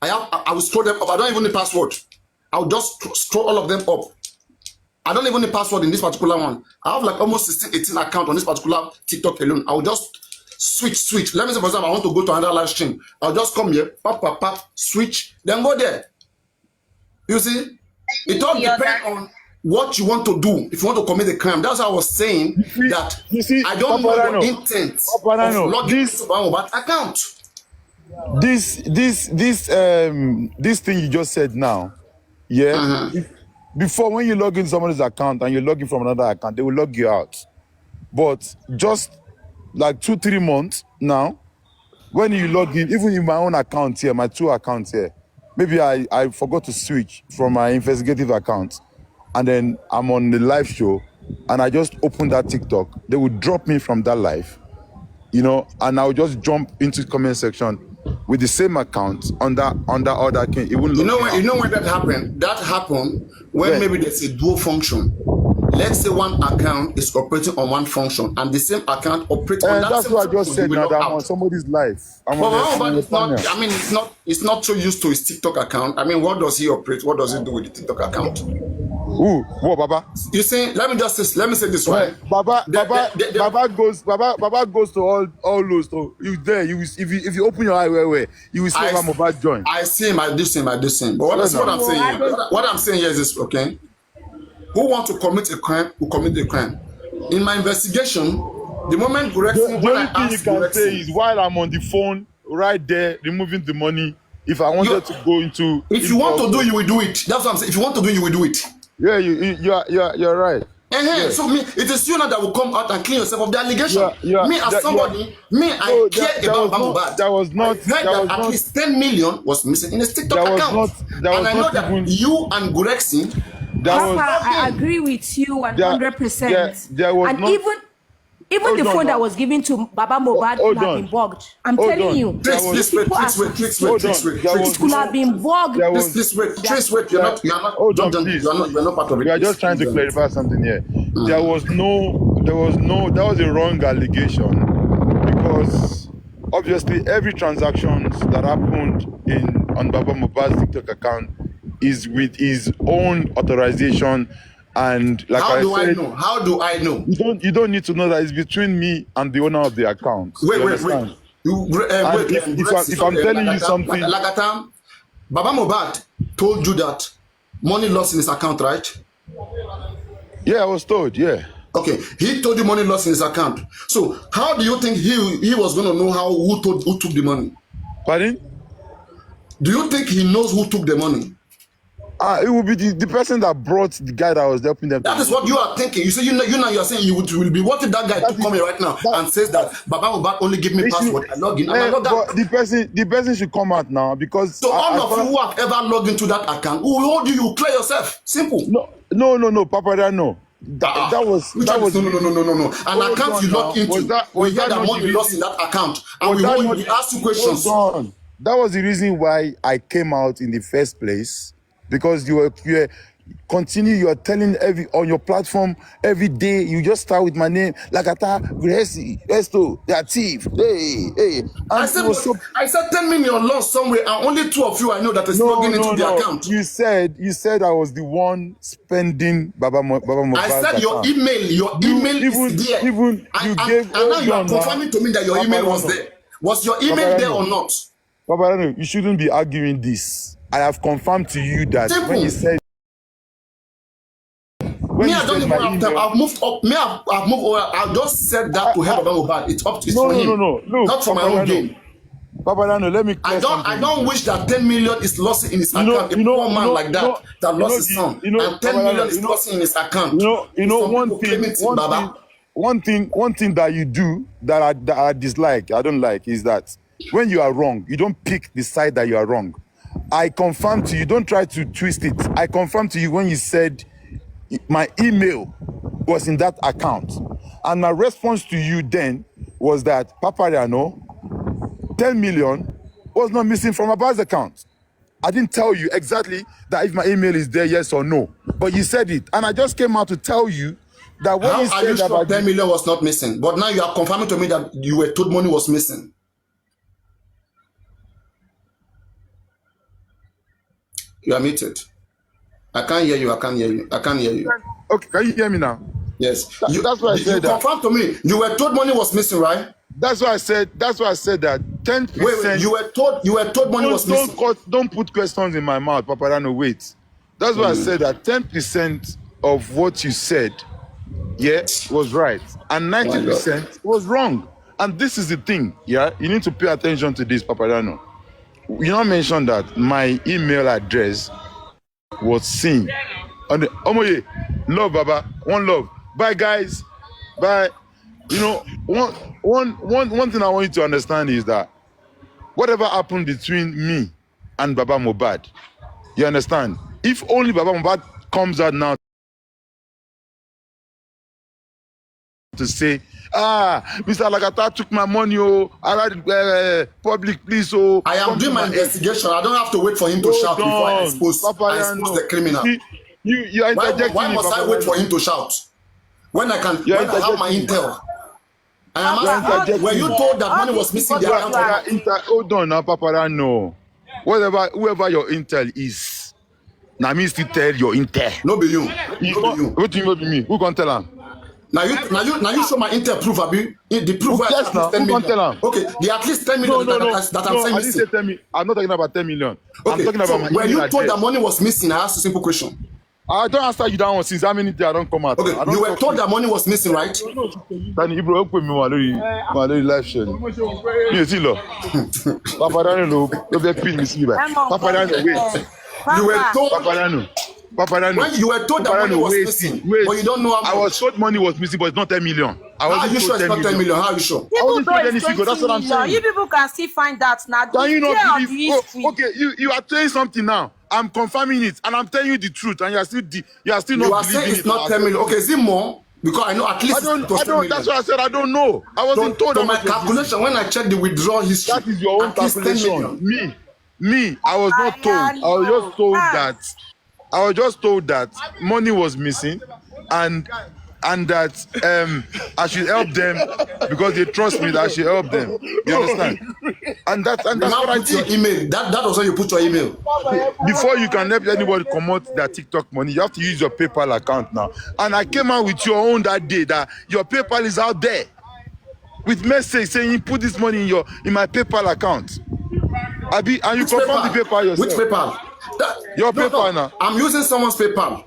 I will scroll them up. I don't even need password. I'll just scroll all of them up. I don't even need password in this particular one. I have like almost 16, 18 accounts on this particular TikTok alone. I'll just switch. Let me say, for example, I want to go to another live stream. I'll just come here, switch, then go there. You see, it all depends on what you want to do. If you want to commit a crime, that's how I was saying that. I don't know your intent of logging into Mohbad account. This thing you just said now, yeah. before, when you log in somebody's account and you log in from another account, they will log you out. But just like 2-3 months now, when you log in, even in my own account here, my 2 accounts here, maybe I forgot to switch from my investigative account, and then I'm on the live show, and I just open that TikTok, they would drop me from that live, you know, and I'll just jump into the comment section with the same account under other king. It wouldn't you know when that happened? That happened when maybe there's a dual function. Let's say one account is operating on one function and the same account operates on that that's same what I just function. said now, that I'm on somebody's life. But it's not, I mean, it's not so used to his TikTok account. I mean, what does he operate? What does he do with the TikTok account? Ooh, what, Baba? You see, let me say this way. Baba goes to all those. So you there, if you open your eye where you will see Mohbad join. I see him, I do see him. But what I'm saying here, what I'm saying here is this, okay? Who want to commit a crime will commit a crime. In my investigation, the moment Gregson, the only thing you can say is while I'm on the phone, right there, removing the money. If I wanted to go into, if you want to do, you will do it. That's what I'm saying. If you want to do, you will do it. Yeah, you're right. Yeah. So it is you now that will come out and clean yourself of the allegation. Me as somebody, I care about Mohbad. That was not. I heard that at least 10 million was missing in his TikTok account, and I know that you and Gregson. Papa, I agree with you 100%. Even the phone that was given to Baba Mohbad could have been bugged. I'm telling you. Please wait. It could have been bugged. Please wait. You're not part of it. We are just trying to clarify something here. That was a wrong allegation, because obviously every transaction that happened on Baba Mohbad's TikTok account is with his own authorization, and like How do I know? You don't need to know that. It's between me and the owner of the account. Wait. If I'm telling you something, Lagata, Baba Mohbad told you that money lost in his account, right? Yeah, I was told. Yeah. Okay, he told you money lost in his account. So how do you think he was going to know who took the money? Pardon? Do you think he knows who took the money? It will be the person that brought the guy that was helping them. That is what you are thinking. You say you're saying you will be. What if that guy come here right now and says that Baba Mohbad only give me password, I log in, and I log out? But the person should come out now, because so all of you who have ever logged into that account, who do you clear yourself? Simple. No, Papariano. That was no. An account you log into, we hear that money lost in that account, and we ask you questions. That was the reason why I came out in the first place. Because you are telling on your platform every day. You just start with my name, Lagata, Gracie, Esto, they are thief. Hey. I said 10 million lost somewhere, and only 2 of you I know that is logging into the account. You said I was the one spending Baba Mohbad's I said account. your email is there. Even you gave. And now you are confirming to me that your email was there. Was your email there or not? Papa, you shouldn't be arguing this. I have confirmed to you that Simple. when you said. I don't even have time. I've moved up. I've moved over. I just said that to help Mohbad. It's up to for him. No. Look, not for my own gain. Papariano, let me. I don't wish that 10 million is lost in his account. A poor man like that lost his son, and 10 million is lost in his account. One thing that you do that I dislike, I don't like, is that when you are wrong, you don't pick the side that you are wrong. I confirm to you, don't try to twist it. I confirm to you when you said my email was in that account. And my response to you then was that Papariano, 10 million was not missing from Abbas' account. I didn't tell you exactly that if my email is there, yes or no. But you said it. And I just came out to tell you that when you said that 10 million was not missing? But now you are confirming to me that you were told money was missing. You are muted. I can't hear you. Okay, can you hear me now? Yes. That's why I said that. You confirmed to me. You were told money was missing, right? That's why I said that 10%. Wait. You were told money was missing. Don't put questions in my mouth, Papariano. Wait. That's why I said that 10% of what you said, was right, and 90% was wrong. And this is the thing, you need to pay attention to this, Papariano. You not mentioned that my email address was seen On the Omoye, love, Baba. One love. Bye, guys. Bye. You know, one thing I want you to understand is that whatever happened between me and Baba Mohbad, you understand? If only Baba Mohbad comes out now to say, Mr. Lagata took my money, public, please, I am doing my investigation. I don't have to wait for him to shout before I expose the criminal. You are interjecting. Why must I wait for him to shout? When I have my intel. Were you told that money was missing the account? Hold on now, Papariano. Whoever your intel is, now me still tell your intel. No be you. What do you mean be me? Who can tell him? Now you show my intel proof, Abi. The proof yes, at least 10 million. Tell him? Okay, the at least 10 million that I'm saying I didn't say 10 million. I'm not talking about 10 million. Okay, I'm talking about my when you told that money was missing, I asked a simple question. I don't answer you that one since how many days I don't come out. Okay, you were told that money was missing, right? Tani Ibro, open me my live show. Me see lo. Papariano, don't be pin me see by. Papariano, wait. You were told. Papariano. When you were told that money was missing, but you don't know how much. I was told money was missing, but it's not 10 million. How are you sure it's not 10 million? How are you sure? People know it's 20 that's what I'm saying. You people can still find that now. Can you not believe? Okay, you are saying something now. I'm confirming it, and I'm telling you the truth, and you are still not believing it. You are saying it's not 10 million. Okay, is it more? Because I know at least I don't. That's what I said. I don't know. I wasn't told. So my calculation, when I checked the withdrawal history, that is your own calculation. Me, I was not told. I was just told that money was missing, and that I should help them because they trust me that I should help them. You understand? And that's what I did. Your email. That was when you put your email. Before you can help anybody come out their TikTok money, you have to use your PayPal account now. And I came out with your own that day that your PayPal is out there with message saying you put this money in my PayPal account. And you confirm the PayPal yourself. Which PayPal? Your PayPal now. I'm using someone's PayPal.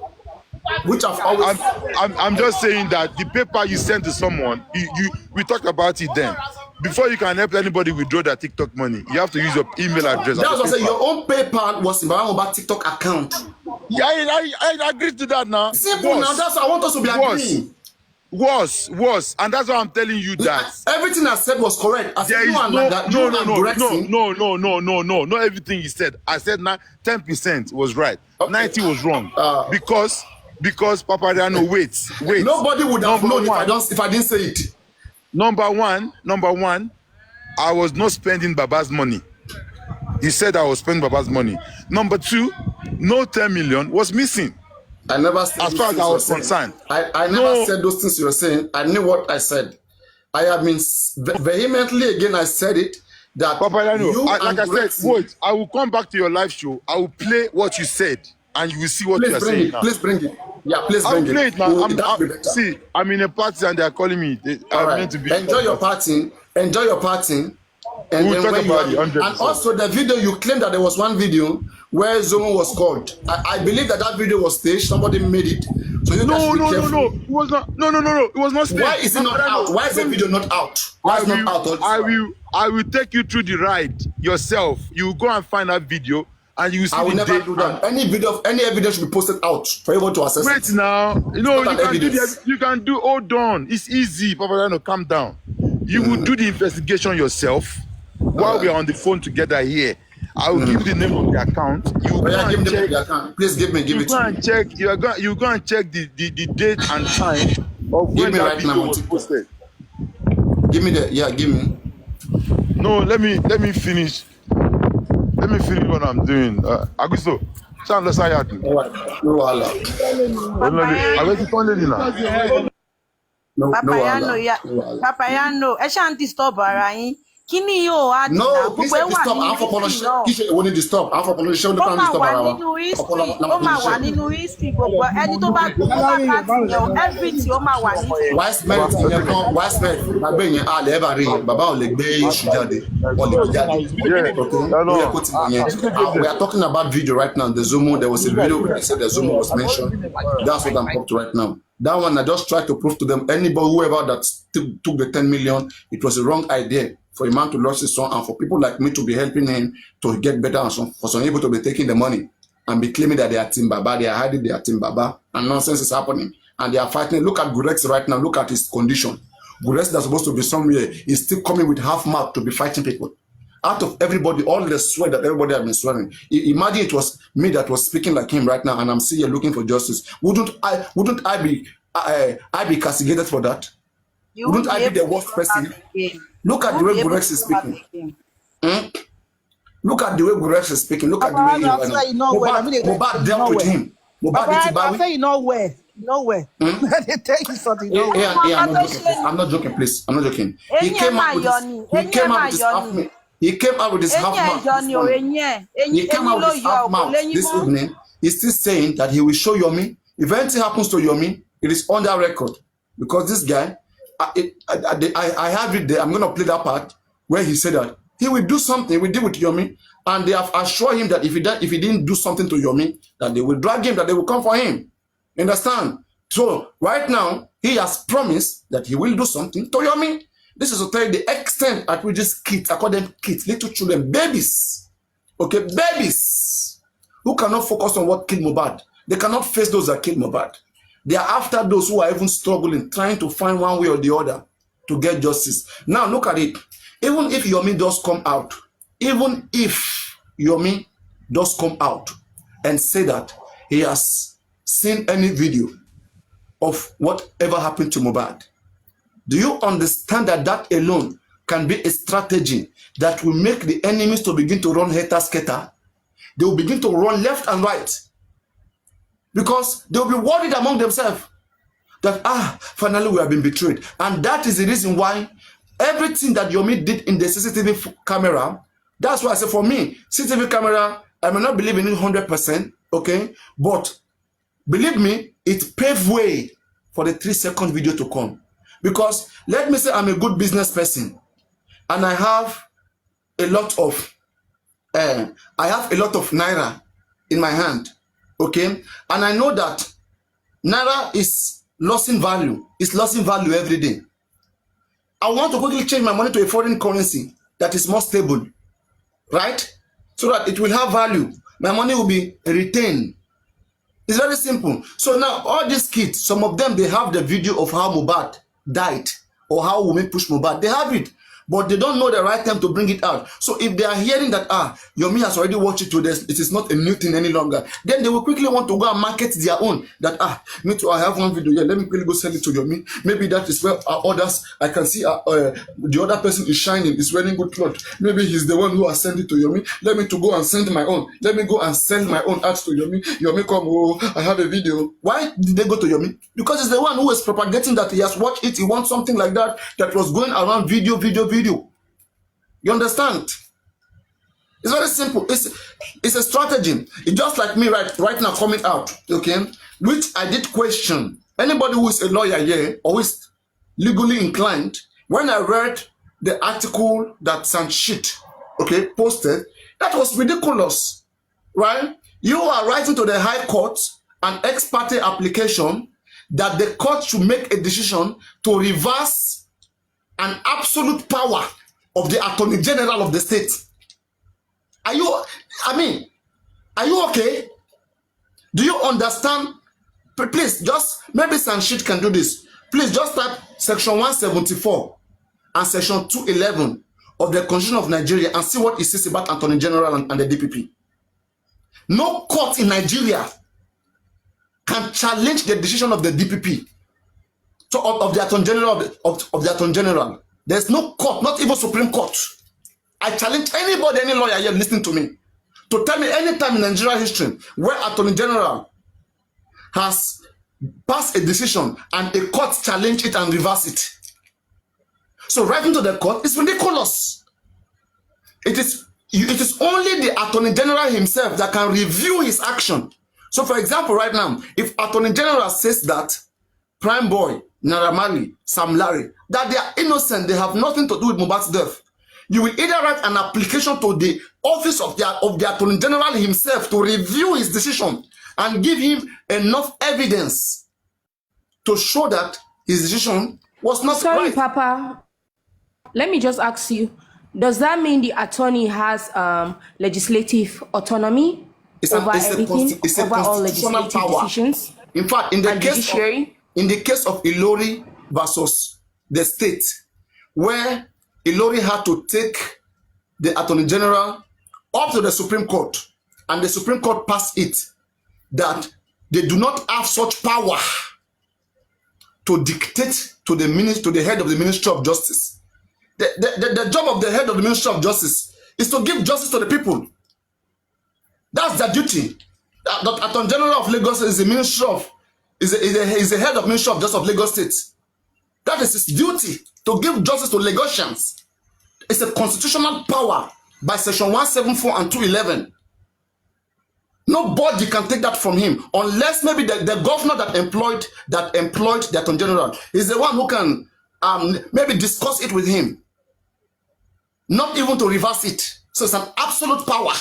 Which I've always. I'm just saying that the paper you sent to someone, we talked about it then. Before you can help anybody withdraw their TikTok money, you have to use your email address. That's what I said. Your own PayPal was in Mohbad TikTok account. Yeah, I agree to that now. Simple now. That's what I want us to be agreeing. Was, and that's why I'm telling you that everything I said was correct. I said no, not everything you said. I said 10% was right, 90 was wrong. Because Papariano, wait. Nobody would have known if I didn't say it. Number one, I was not spending Baba's money. He said I was spending Baba's money. Number two, no 10 million was missing. I never said as far as I was concerned. I never said those things you were saying. I knew what I said. I have been vehemently again. I said it that Papariano, like I said, wait. I will come back to your live show. I will play what you said, and you will see what you are saying now. Please bring it. Yeah, please bring it. Play it now. See, I'm in a party and they are calling me. I'm meant to be. Enjoy your party. And we'll talk about it. And also the video, you claimed that there was one video where Zomo was called. I believe that video was staged. Somebody made it. So you no. It was not. No. It was not staged. Why is it not out? Why is the video not out? Why is it not out? I will take you through the ride yourself. You will go and find that video. And you see I will never do that. Any evidence should be posted out for everyone to access. Wait now. You can do. Hold on. It's easy. Papariano, calm down. You will do the investigation yourself while we are on the phone together here. I will give you the name of the account. You go and check the account. Please give it. You go and check. You go and check the date and time of when that video was posted. Give me give me. No, let me finish. Let me finish what I'm doing. Agusto, sound less I no Allah. Papariano, ẹ ṣáà ń disturb ara yín. Kí ni yóò wá dì náà? Gbogbo ẹ wà nínú history gbogbo ẹni tó bá káàtì yẹn everything ó máa wà nínú. Wise-men gbàgbé yẹn a lè ẹ̀ bá rí bàbá ò lè gbé iṣu jáde wọ́n lè gbé jáde. We are talking about video right now. The Zomo, there was a video where they said the Zomo was mentioned. That's what I'm up to right now. That one I just tried to prove to them. Anybody, whoever that took the 10 million, it was a wrong idea for a man to lose his son and for people like me to be helping him to get better and for some people to be taking the money. and be claiming that they are Team Baba. They are hiding they are Team Baba, and nonsense is happening. And they are fighting. Look at Gurex right now. Look at his condition. Gurex that's supposed to be somewhere is still coming with half mouth to be fighting people. Out of everybody, all the sweat that everybody has been swearing. Imagine it was me that was speaking like him right now, and I'm still here looking for justice. Wouldn't I be castigated for that? Wouldn't I be the worst person? Look at the way Gurex is speaking. Look at the way Gurex is speaking. Look at the way Mohbad dealt with him. I say you know where. Nowhere. They tell you something. Yeah, I'm not joking, please. I'm not joking. He came out with his half mouth. He came out with his half mouth this evening. He's still saying that he will show Yomi. If anything happens to Yomi, it is on that record. Because this guy, I have it there. I'm going to play that part where he said that he will do something. He will deal with Yomi. And they have assured him that if he didn't do something to Yomi, that they will drag him, that they will come for him. Understand? So right now, he has promised that he will do something to Yomi. This is to tell you the extent at which these kids, I call them kids, little children, babies. Okay, babies who cannot focus on what killed Mohbad. They cannot face those that killed Mohbad. They are after those who are even struggling, trying to find one way or the other to get justice. Now look at it. Even if Yomi does come out, and say that he has seen any video of whatever happened to Mohbad, do you understand that that alone can be a strategy that will make the enemies to begin to run hater-scatter? They will begin to run left and right because they will be worried among themselves that, finally we have been betrayed. And that is the reason why everything that Yomi did in the CCTV camera, that's why I say for me, CCTV camera, I may not believe in it 100%, okay? But believe me, it paved way for the 3-second video to come. Because let me say I'm a good business person and I have a lot of naira in my hand, okay? And I know that naira is losing value. It's losing value every day. I want to quickly change my money to a foreign currency that is more stable, right? So that it will have value. My money will be retained. It's very simple. So now all these kids, some of them, they have the video of how Mohbad died or how women push Mohbad. They have it, but they don't know the right time to bring it out. So if they are hearing that Yomi has already watched it to this, it is not a new thing any longer, then they will quickly want to go and market their own. That me too, I have one video here, let me quickly go send it to Yomi. Maybe that is where others, I can see the other person is shining, is wearing good clothes. Maybe he's the one who has sent it to Yomi. Let me to go and send my own. Let me go and send my own ads to Yomi. Yomi come, I have a video. Why did they go to Yomi? Because it's the one who is propagating that he has watched it. He wants something like that was going around video. You understand? It's very simple. It's a strategy. It's just like me right now coming out, okay? Which I did question. Anybody who is a lawyer here or is legally inclined, when I read the article that Sanshit, okay, posted, that was ridiculous, right? You are writing to the High Court an ex parte application that the court should make a decision to reverse an absolute power of the Attorney General of the state. Are you okay? Do you understand? Please, just, maybe Sanshit can do this. Please just type section 174 and section 211 of the Constitution of Nigeria and see what it says about Attorney General and the DPP. No court in Nigeria can challenge the decision of the DPP, of the Attorney General of the Attorney General. There's no court, not even Supreme Court. I challenge anybody, any lawyer here listening to me, to tell me any time in Nigerian history where Attorney General has passed a decision and a court challenged it and reversed it. So writing to the court is ridiculous. It is only the Attorney General himself that can review his action. So for example, right now, if Attorney General says that Prime Boy, Naira Marley, Sam Larry, that they are innocent, they have nothing to do with Mohbad's death, you will either write an application to the office of the Attorney General himself to review his decision and give him enough evidence to show that his decision was not Sorry, right. Papa. Let me just ask you, does that mean the attorney has legislative autonomy? over everything, it's a over all constitutional legislative power. decisions. In fact, in the case of Ilori versus the state, where Ilori had to take the Attorney General up to the Supreme Court, and the Supreme Court passed it, that they do not have such power to dictate to the head of the Ministry of Justice. The job of the head of the Ministry of Justice is to give justice to the people. That's their duty. The Attorney General of Lagos is the head of Ministry of Justice of Lagos State. That is his duty, to give justice to Lagosians. It's a constitutional power by Section 174 and 211. Nobody can take that from him, unless maybe the governor that employed the Attorney General is the one who can maybe discuss it with him. Not even to reverse it. So it's an absolute power.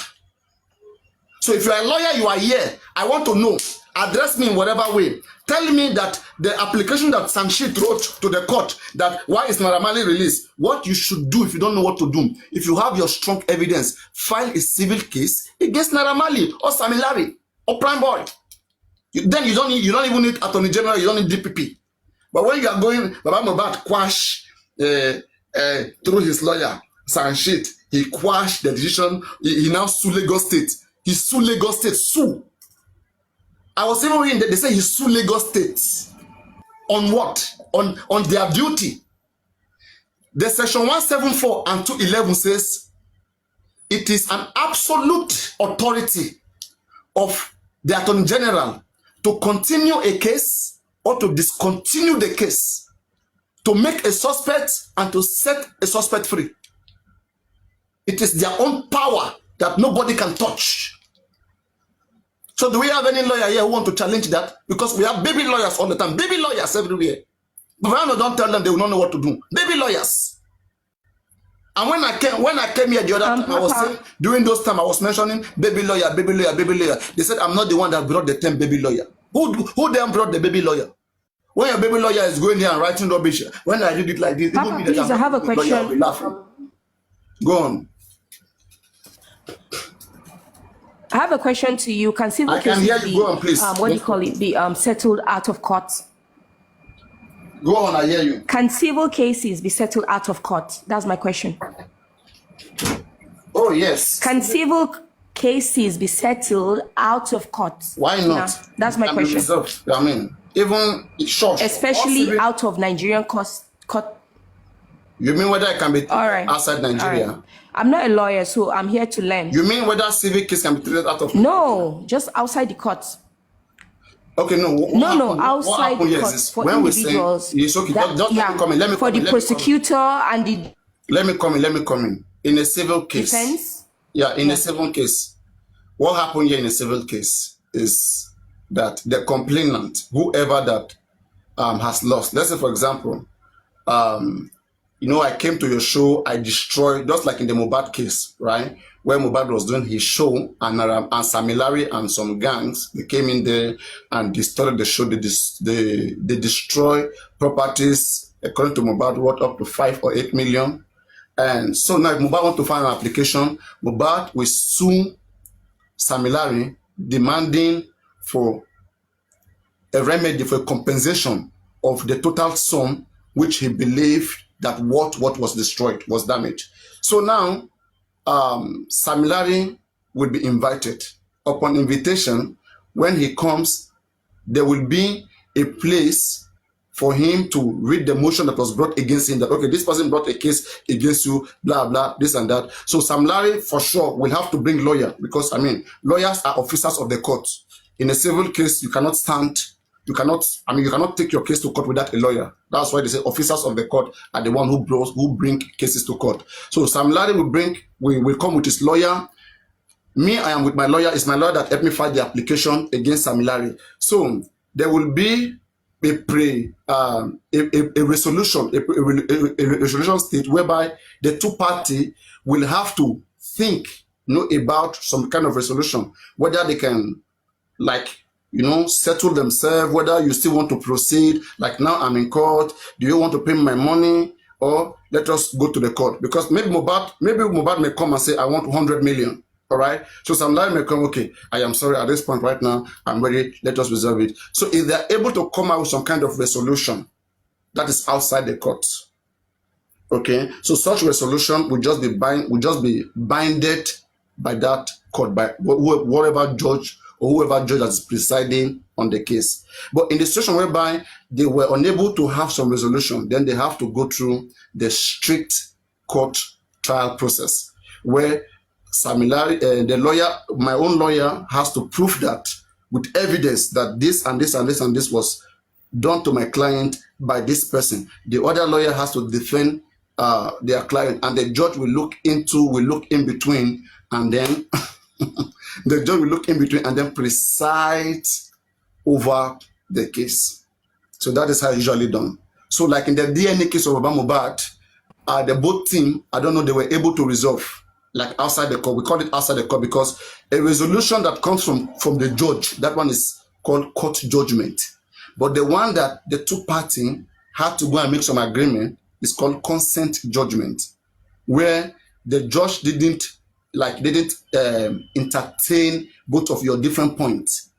So if you're a lawyer, you are here. I want to know. Address me in whatever way. Tell me that the application that Sanshit wrote to the court, that why is Naira Marley released, what you should do if you don't know what to do. If you have your strong evidence, file a civil case against Naira Marley or Sammy Larry or Prime Boy. Then you don't even need Attorney General, you don't need DPP. But when you are going, Baba Mohbad quash through his lawyer, Sanshit, he quashed the decision. He now sued Lagos State. He sued Lagos State. Sue. I was even reading that they say he sued Lagos State. On what? On their duty. The Section 174 and 211 says it is an absolute authority of the Attorney General to continue a case or to discontinue the case, to make a suspect and to set a suspect free. It is their own power that nobody can touch. So do we have any lawyer here who want to challenge that? Because we have baby lawyers all the time. Baby lawyers everywhere. Papariano don't tell them they will not know what to do. Baby lawyers. And when I came here the other time, I was saying, during those time I was mentioning baby lawyer, baby lawyer, baby lawyer. They said I'm not the one that brought the term baby lawyer. Who then brought the baby lawyer? When your baby lawyer is going here and writing rubbish, when I read it like this, Papa, please, I have a question. Go on. I have a question to you. Can civil I can hear you. Go on, please. What do you call it? Be settled out of court. Go on, I hear you. Can civil cases be settled out of court? That's my question. Oh, yes. Can civil cases be settled out of court? Why not? Yeah, that's my question. I mean, even short. Especially out of Nigerian court. You mean whether it can be outside Nigeria? Right. I'm not a lawyer, so I'm here to learn. You mean whether civil case can be treated out of? No, just outside the court. Okay, no. Outside the court for when individuals. It's okay. Just let me come in. Let me for the prosecutor and the. Let me come in. In a civil case. Defense. Yeah, in a civil case. What happened here in a civil case is that the complainant, whoever that has lost. Let's say, for example, I came to your show, I destroyed, just like in the Mohbad case, right? Where Mohbad was doing his show, and Sammy Larry and some gangs, they came in there and destroyed the show. They destroy properties, according to Mohbad, worth up to 5 or 8 million. And so now if Mohbad want to file an application, Mohbad will sue Sammy Larry, demanding for a remedy, for a compensation of the total sum which he believed that what was destroyed, was damaged. So now, Sammy Larry will be invited. Upon invitation, when he comes, there will be a place for him to read the motion that was brought against him, that, okay, this person brought a case against you, blah, blah, this and that. So Sammy Larry, for sure, will have to bring lawyer, because, lawyers are officers of the court. In a civil case, you cannot take your case to court without a lawyer. That's why they say officers of the court are the one who bring cases to court. So Sammy Larry will come with his lawyer. Me, I am with my lawyer. It's my lawyer that helped me file the application against Sammy Larry. So there will be a resolution state whereby the two parties will have to think, about some kind of resolution, whether they can, settle themselves, whether you still want to proceed. Like, now I'm in court. Do you want to pay my money, or let us go to the court? Because maybe Mohbad may come and say, I want 100 million. All right. So some lawyer may come, okay, I am sorry at this point right now, I'm ready, let us resolve it. So if they're able to come out with some kind of resolution that is outside the court, okay, so such resolution will just be binded by that court, by whatever judge or whoever judge that is presiding on the case. But in the situation whereby they were unable to have some resolution, then they have to go through the strict court trial process, where the lawyer, my own lawyer, has to prove that with evidence that this and this and this and this was done to my client by this person. The other lawyer has to defend their client, and the judge will look in between, and then the judge will look in between and then preside over the case. So that is how it's usually done. So like in the DNA case of Mohbad, the both team, I don't know, they were able to resolve like outside the court. We call it outside the court because a resolution that comes from the judge, that one is called court judgment. But the one that the two parties had to go and make some agreement is called consent judgment, where the judge didn't entertain both of your different points.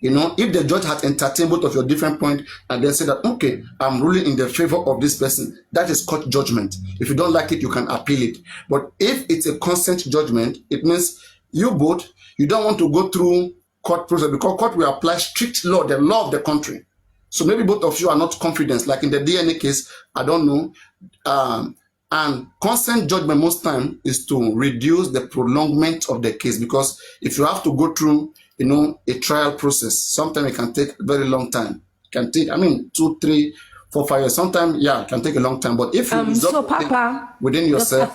You know, if the judge had entertained both of your different points and then said that, okay, I'm ruling in the favor of this person, that is court judgment. If you don't like it, you can appeal it. But if it's a consent judgment, it means you don't want to go through court process, because court will apply strict law, the law of the country. So maybe both of you are not confident, like in the DNA case, I don't know. And consent judgment most time is to reduce the prolongment of the case, because if you have to go through, you know, a trial process, sometimes it can take a very long time. It can take, 2, 3, 4, 5 years. Sometimes, yeah, it can take a long time. But if you so Papa, within yourself,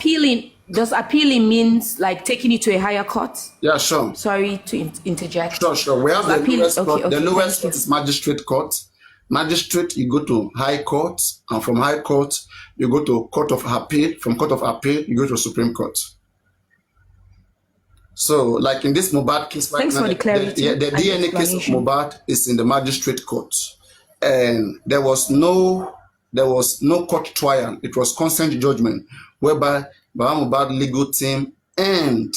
does appealing means like taking it to a higher court? Yeah, sure. Sorry to interject. Sure. We have the lowest court. The lowest court is magistrate court. Magistrate, you go to high court, and from high court, you go to court of appeal. From court of appeal, you go to Supreme Court. So, like in this Mohbad case, thanks for the clarity. The DNA case of Mohbad is in the magistrate court, and there was no court trial. It was consent judgment, whereby Mohbad legal team and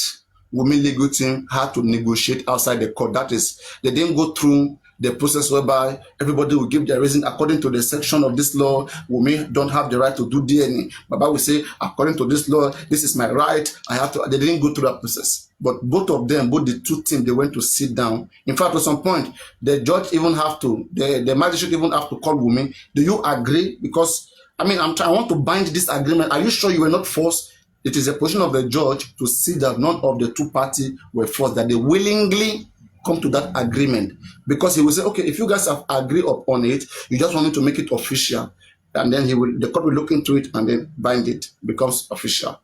Wunmi legal team had to negotiate outside the court. That is, they didn't go through the process whereby everybody will give their reason according to the section of this law. Wunmi don't have the right to do DNA. Baba will say, according to this law, this is my right. I have to. They didn't go through that process. But both of them, both the two teams, they went to sit down. In fact, at some point, the judge even have to, the magistrate even have to call Wunmi. Do you agree? Because I want to bind this agreement. Are you sure you were not forced? It is a position of the judge to see that none of the two parties were forced, that they willingly come to that agreement, because he will say, okay, if you guys have agreed upon it, you just want me to make it official, and then the court will look into it and then bind it, becomes official.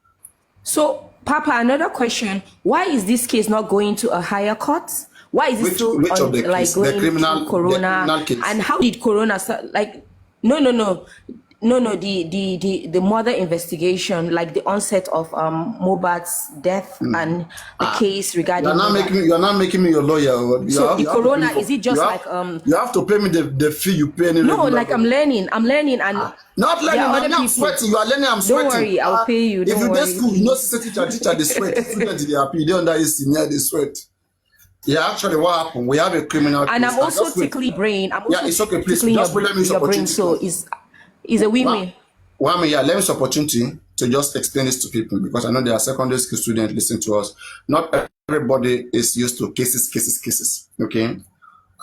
So, Papa, another question: why is this case not going to a higher court? Why is it still going the criminal, to Corona? The case. And how did Corona start? Like, no. The murder investigation, like the onset of Mohbad's death and the case regarding. You're not making me your lawyer. So the Corona, is it just like you have to pay me the fee you pay. No, like I'm learning and not learning. I'm sweating. You are learning. I'm sweating. Don't worry, I'll pay you. If you go school, you know, teacher they sweat. Students they happy. They under is senior they sweat. Yeah, actually, what happened? We have a criminal. And case. I'm also tickling brain. It's okay. Please, just let me use opportunity. So is a win-win. Well, let me use opportunity to just explain this to people, because I know there are secondary school students listening to us. Not everybody is used to cases. Okay?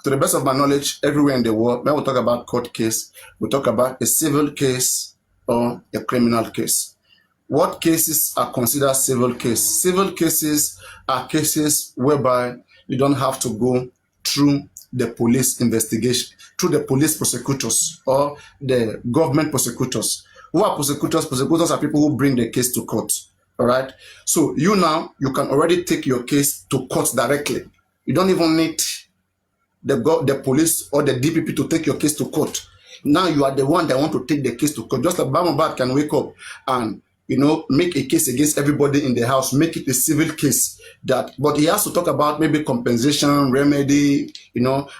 To the best of my knowledge, everywhere in the world, when we talk about court case, we talk about a civil case or a criminal case. What cases are considered civil case? Civil cases are cases whereby you don't have to go through the police investigation, through the police prosecutors or the government prosecutors. Who are prosecutors? Prosecutors are people who bring the case to court. All right. So you can already take your case to court directly. You don't even need the police or the DPP to take your case to court. Now you are the one that want to take the case to court. Just like Mohbad can wake up and make a case against everybody in the house, make it a civil case. But he has to talk about maybe compensation, remedy,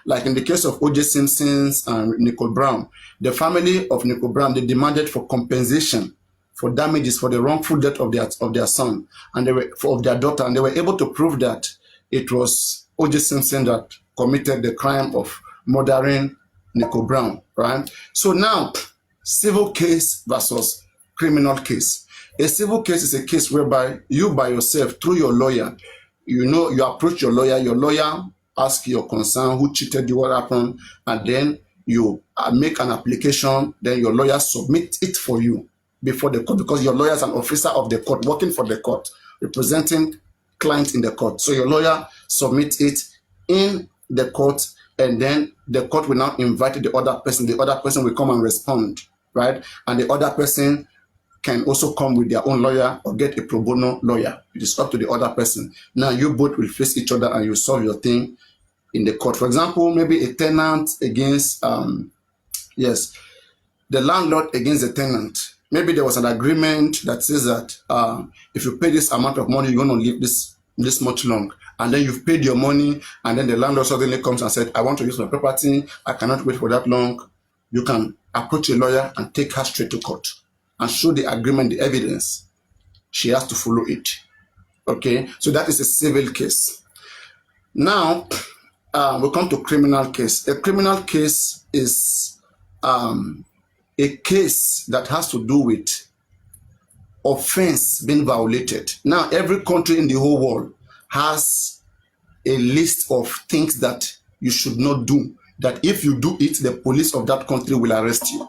like in the case of O.J. Simpson and Nicole Brown. The family of Nicole Brown, they demanded for compensation for damages for the wrongful death of their son and of their daughter, and they were able to prove that it was O.J. Simpson that committed the crime of murdering Nico Brown, right? So now, civil case versus criminal case. A civil case is a case whereby you by yourself, through your lawyer, you approach your lawyer asks your concern, who cheated you, what happened, and then you make an application, then your lawyer submit it for you before the court, because your lawyer is an officer of the court, working for the court, representing clients in the court. So your lawyer submits it in the court, and then the court will now invite the other person. The other person will come and respond, right? And the other person can also come with their own lawyer or get a pro bono lawyer. It is up to the other person. Now you both will face each other and you solve your thing in the court. For example, maybe a tenant against, the landlord against the tenant. Maybe there was an agreement that says that if you pay this amount of money, you're going to live this much long. And then you've paid your money, and then the landlord suddenly comes and said, I want to use my property. I cannot wait for that long. You can approach a lawyer and take her straight to court and show the agreement, the evidence. She has to follow it. Okay, so that is a civil case. Now, we come to criminal case. A criminal case is a case that has to do with offense being violated. Now, every country in the whole world has a list of things that you should not do, that if you do it, the police of that country will arrest you.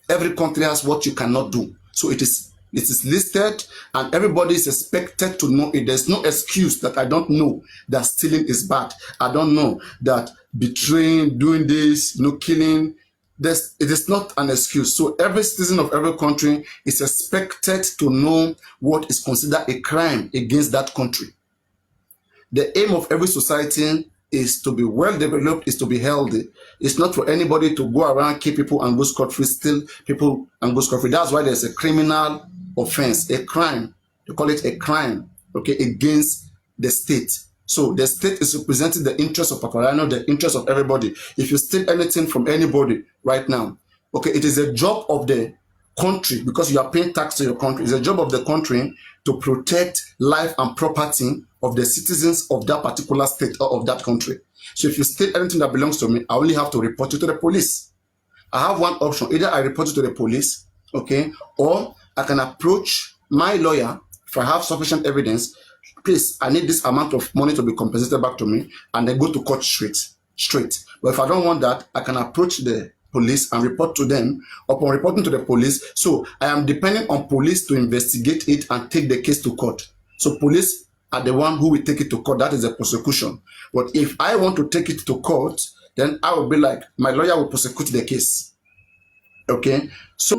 Every country has what you cannot do. So it is listed, and everybody is expected to know it. There's no excuse that I don't know that stealing is bad. I don't know that betraying, doing this, killing. It is not an excuse. So every citizen of every country is expected to know what is considered a crime against that country. The aim of every society is to be well developed, is to be healthy. It's not for anybody to go around, kill people and go scot-free, steal people and go scot-free. That's why there's a criminal offense, a crime. They call it a crime, okay, against the state. So the state is representing the interest of Papariano, the interest of everybody. If you steal anything from anybody right now, okay, it is a job of the country, because you are paying tax to your country. It's a job of the country to protect life and property of the citizens of that particular state or of that country. So if you steal anything that belongs to me, I only have to report you to the police. I have one option. Either I report you to the police, okay, or I can approach my lawyer if I have sufficient evidence. Please, I need this amount of money to be compensated back to me, and then go to court straight. But if I don't want that, I can approach the police and report to them. Upon reporting to the police, so I am depending on police to investigate it and take the case to court. So police are the one who will take it to court. That is a prosecution. But if I want to take it to court, then I will be like, my lawyer will prosecute the case. Okay, so